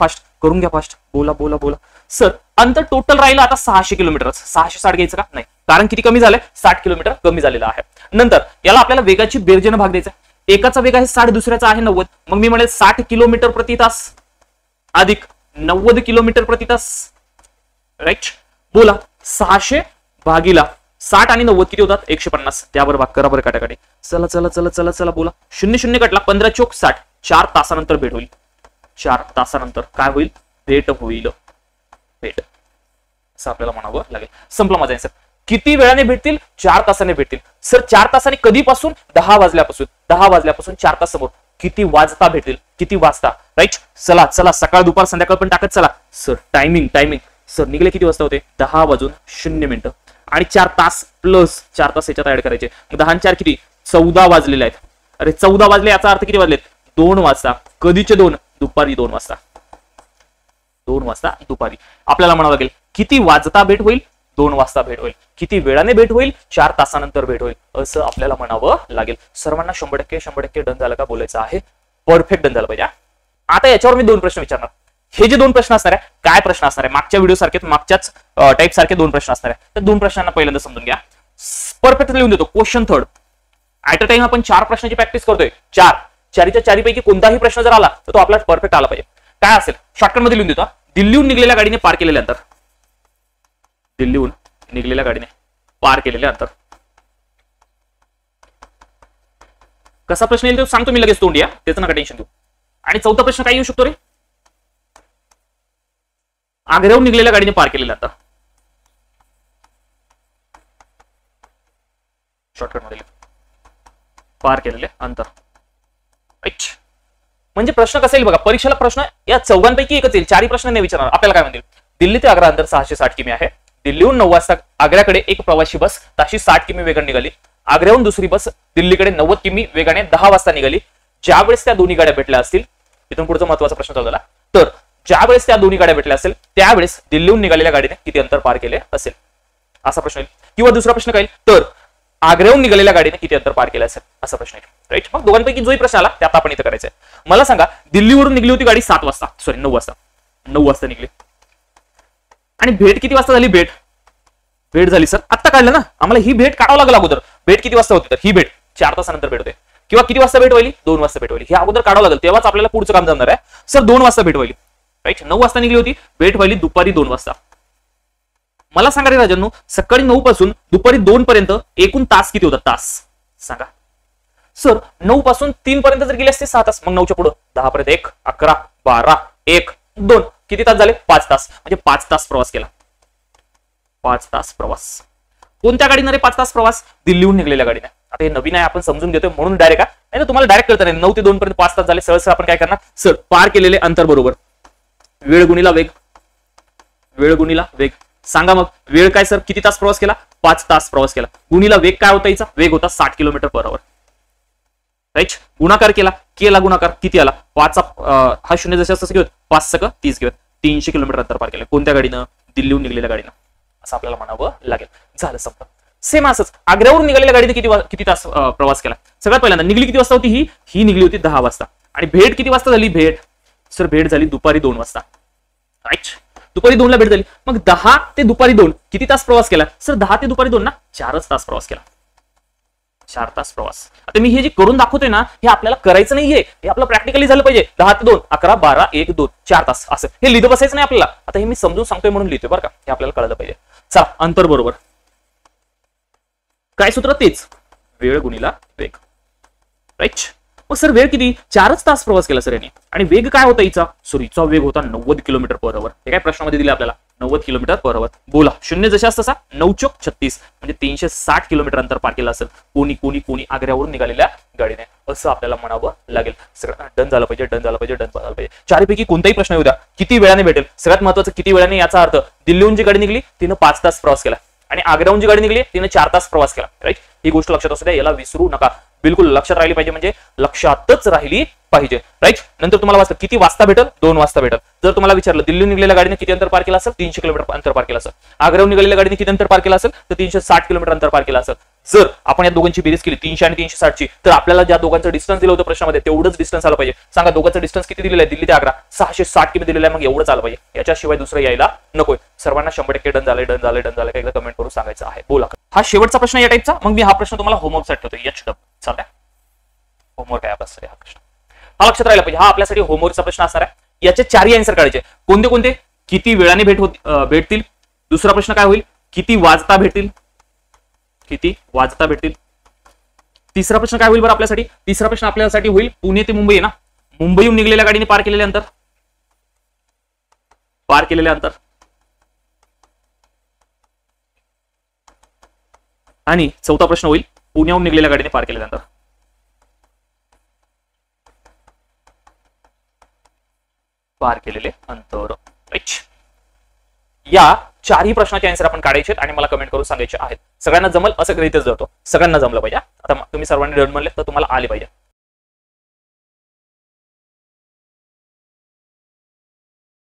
Speaker 1: फास्ट, बोला. सर, अंतर टोटल राहिलं आता 600 किलोमीटर. 660 घ्यायचं का, नाही, कारण किती कमी झालंय, 60 किलोमीटर कमी झालेला आहे. नंतर याला आपल्याला वेगाची बेरजेनं भाग द्यायचा. एकाचा वेग आहे 60, दुसऱ्याचा आहे 90. मग मी म्हणेल 60 किलोमीटर प्रति तास अधिक 90 किलोमीटर प्रति तास. राईट, बोला 600 भागीला 60 आणि 90 किती होतात, 150. त्यावर भाग करा बरं काटाकाटी. चला बोला. 0 कटला, 15 चोक 60. 4 तासानंतर भेट होईल. 4 तासानंतर काय होईल, भेट होईल. असं आपल्याला म्हणावं लागेल. संपला माझा आन्सर. किती वेळाने भेटतील, 4 तासाने भेटतील. सर 4 तासाने कधीपासून, 10 वाजल्यापासून. 10 वाजल्यापासून 4 तास समोर किती वाजता भेटतील, किती वाजता. राईट, चला सकाळ दुपार संध्याकाळ पण टाकत चला. सर टायमिंग सर निघले किती वाजता होते, 10 वाजून 0 मिनिटं आणि 4 तास प्लस 4 तास याच्यात ऍड करायचे. 10 आणि 4 किती, 14 वाजलेले आहेत. अरे 14 वाजले, याचा अर्थ किती वाजलेत, 2 वाजता. कधीचे 2, दुपारी 2 वाजता. 2 वाजता दुपारी. आपल्याला म्हणावं लागेल किती वाजता भेट होईल, 2 वाजता भेट होईल. किती वेळाने भेट होईल, 4 तासानंतर भेट होईल, असं आपल्याला म्हणावं लागेल. सर्वांना 100% डन झालं का बोलायचं आहे, परफेक्ट डन झालं पाहिजे. आता याच्यावर मी 2 प्रश्न विचारणार. हे जे 2 प्रश्न असणार आहे, काय प्रश्न असणार आहे, मागच्या व्हिडिओ सारखे, मागच्याच टाईप सारखे 2 प्रश्न असणार आहे. तर 2 प्रश्नांना पहिल्यांदा समजून घ्या. परफेक्ट लिहून देतो. क्वेश्चन 3. ऍट अ टाइम आपण 4 प्रश्नांची प्रॅक्टिस करतोय. 4च्या 4 पैकी कोणताही प्रश्न जर आला तर तो आपला परफेक्ट आला पाहिजे. काय असेल, शॉर्टकट मध्ये लिहून देतो. दिल्लीहून निघलेल्या गाडीने पार केलेले अंतर. दिल्लीहून निघलेल्या गाडीने पार केलेले अंतर. कसा प्रश्न येईल तो सांगतो मी लगेच, तोंडी, त्याचं नका टेन्शन घेऊ. आणि 4था प्रश्न काय येऊ शकतो रे, आग्र्याहून निघलेल्या गाडीने पार केलेले अंतर. शॉर्टकट मध्ये पार केलेले अंतर. म्हणजे प्रश्न कसा येईल बघा, परीक्षेला प्रश्न या 4पैकी एकच येईल. 4ही प्रश्न नाही विचारणार. आपल्याला काय म्हणतील, दिल्ली ते आग्रा अंतर 660 किमी आहे. दिल्लीहून 9 वाजता आग्र्याकडे एक प्रवासी बस ताशी 60 किमी वेगाने निघाली. आग्र्याहून दुसरी बस दिल्लीकडे 90 किमी वेगाने 10 वाजता निघाली. ज्यावेळेस त्या दोन्ही गाड्या भेटल्या असतील, इथून पुढचा महत्वाचा प्रश्न चालू झाला, तर ज्यावेळेस त्या दोन्ही गाड्या भेटल्या असेल त्यावेळेस दिल्लीहून निघालेल्या गाडीने किती अंतर पार केले असेल, असा प्रश्न येईल. किंवा दुसरा प्रश्न काय, तर आग्र्याहून निघालेल्या गाडीने किती अंतर पार केलं असेल, असा प्रश्न येईल. राईट, मग दोघांपैकी जोही प्रश्न आला त्यात आपण इथं करायचंय. मला सांगा, दिल्लीवरून निघली होती गाडी 9 वाजता निघली. आणि भेट किती वाजता झाली, भेट झाली सर आत्ता काढलं ना, आम्हाला ही भेट काढावं लागलं अगोदर. भेट किती वाजता होती, तर ही भेट 4 तासानंतर भेट होते. किंवा किती वाजता भेट व्हायली, 2 वाजता भेट व्हायली. हे अगोदर काढावं लागेल, तेव्हाच आपल्याला पुढचं काम जमणार आहे. सर 2 वाजता भेट व्हायली. राईट, 9 वाजता निघली होती, भेट व्हायली दुपारी 2 वाजता. मला सांगा रे राजांनो, सकाळी 9 पासून दुपारी 2 पर्यंत एकूण तास किती होतात, तास सांगा. सर 9 पासून 3 पर्यंत जर गेले असते 6 तास, मग 9च्या पुढे 10 पर्यंत 1, 11, 12, 1, 2 किती तास झाले, 5 तास. म्हणजे 5 तास प्रवास केला. 5 तास प्रवास. कोणत्या गाडीने रे 5 तास प्रवास, दिल्लीहून निघलेल्या गाडीने. आता हे नवीन आहे, आपण समजून घेतोय म्हणून डायरेक्ट नाही तर तुम्हाला डायरेक्ट कळतं नाही. 9 ते 2 पर्यंत 5 तास झाले. सहज आपण काय करणार सर, पार केलेले अंतर बरोबर वेळ गुणिला वेग, वेळ गुणिला वेग. सांगा मग वेळ काय सर, किती तास प्रवास केला, 5 तास प्रवास केला, गुणिला वेग काय होता हिचा, वेग होता 60 किलोमीटर पर आवर. राईट, गुणाकार केला, केला गुणाकार किती आला, 5 हा शून्य जसं असं घेऊन 5 सक 30 घेऊन 300 किलोमीटर अंतर पार केलं. कोणत्या गाडीनं, दिल्लीहून निघलेल्या गाडीनं, असं आपल्याला म्हणावं लागेल. झालं संपलं. सेम असंच आग्र्यावरून निघालेल्या गाडीने किती तास प्रवास केला. सगळ्यात पहिल्यांदा निघली किती वाजता होती, ही निघली होती 10 वाजता. आणि भेट किती वाजता झाली, भेट सर भेट झाली दुपारी 2 वाजता. राईट, दुपारी 2 ला भेट झाली. मग 10 ते दुपारी 2 किती तास प्रवास केला सर, 10 ते दुपारी 2 ना 4च तास प्रवास केला. 4 तास प्रवास. आता मी हे जे करून दाखवतोय ना, हे आपल्याला करायचं नाहीये, हे आपलं प्रॅक्टिकली झालं पाहिजे. 10 ते 2 11 12 1 2 4 तास असं हे लिहिलं बसायचं नाही आपल्याला. आता हे मी समजून सांगतोय म्हणून लिहितोय बरं का, हे आपल्याला कळलं पाहिजे. चला, अंतर बरोबर काय सूत्र, तेच वेळ गुणिला वेग. राईट, मग सर वेळ किती, 4च तास प्रवास केला सर यांनी. आणि वेग काय होता हिचा, सर हिचा वेग होता 90 किलोमीटर पर आवर. हे काय प्रश्नामध्ये दिले आपल्याला, 90 किलोमीटर पर आवर. बोला, शून्य जशा तसा 9 चोक 36 म्हणजे 360 किलोमीटर अंतर पार केलं असेल कोणी आग्र्यावरून निघालेल्या गाडीने, असं आपल्याला म्हणावं लागेल. सगळं डन झालं पाहिजे, डन झालं पाहिजे, डन झालं पाहिजे. चारपैकी कोणताही प्रश्न येऊ द्या, किती वेळाने भेटेल. सगळ्यात महत्वाचं किती वेळाने, याचा अर्थ दिल्लीहून जी गाडी निघली तिनं 5 तास प्रवास केला आणि आग्र्याहून जी गाडी निघली तिने 4 तास प्रवास केला. राईट, ही गोष्ट लक्षात असू द्या, याला विसरू नका. बिलकुल लक्षात राहिली पाहिजे, म्हणजे लक्षातच राहिली पाहिजे. राईट, नंतर तुम्हाला वाचतं किती वाजता भेटल, 2 वाजता भेटल. जर तुम्हाला विचारलं दिल्ली निघालेल्या गाडीने किती अंतर पार केलं असेल, 300 किलोमीटर अंतर पार केलं असेल. आग्र्याहून निघालेल्या गाडीने किती अंतर पार केलं असेल, तर 360 किलोमीटर अंतर पार केलं असेल. जर आपण या दोघांची बेरीज केली 300 आणि 360 ची, तर आपल्याला ज्या दोघांचं डिस्टन्स दिलं होतं प्रश्नामध्ये तेवढंच डिस्टन्स आलं पाहिजे. सांगा दोघांचं डिस्टन्स किती दिलेलं आहे, दिल्ली ते आग्रा 660 किमी दिलेलं आहे. मग एवढंच आलं पाहिजे, याच्याशिवाय दुसरं यायला नकोय. सर्वांना 100% डन झालंय, डन झालंय, डन झालंय, एकदा कमेंट करून सांगायचं आहे. बोला, हा शेवटचा प्रश्न या टाईपचा. मग मी हा प्रश्न तुम्हाला होमवर्क साठी ठेवतो. HW चालतंय, होमवर्क आहे आपल्यासाठी हा प्रश्न. हा लक्षात राहिला पाहिजे, हा आपल्यासाठी होमवर्कचा प्रश्न असणार आहे. याचे 4 आन्सर काढायचे. कोणते कोणते, किती वेळाने भेटतील. दुसरा प्रश्न काय होईल, किती वाजता भेटतील, किती वाजता भेटतील. तिसरा प्रश्न काय होईल बरं आपल्यासाठी, तिसरा प्रश्न आपल्यासाठी होईल पुणे ते मुंबई आहे ना, मुंबईहून निघलेल्या गाडीने पार केलेले अंतर, पार केलेले अंतर. आणि चौथा प्रश्न होईल पुण्याहून निघलेल्या गाडीने पार केलेले अंतर. पार केलेले अंतर. या 4ही प्रश्नाचे आन्सर आपण काढायचे आणि मला कमेंट करून सांगायचे आहेत. सगळ्यांना जमल असं गृहीतच धरतो, सगळ्यांना जमलं पाहिजे. आता तुम्ही सर्वांनी डन म्हणले तर तुम्हाला आले पाहिजे.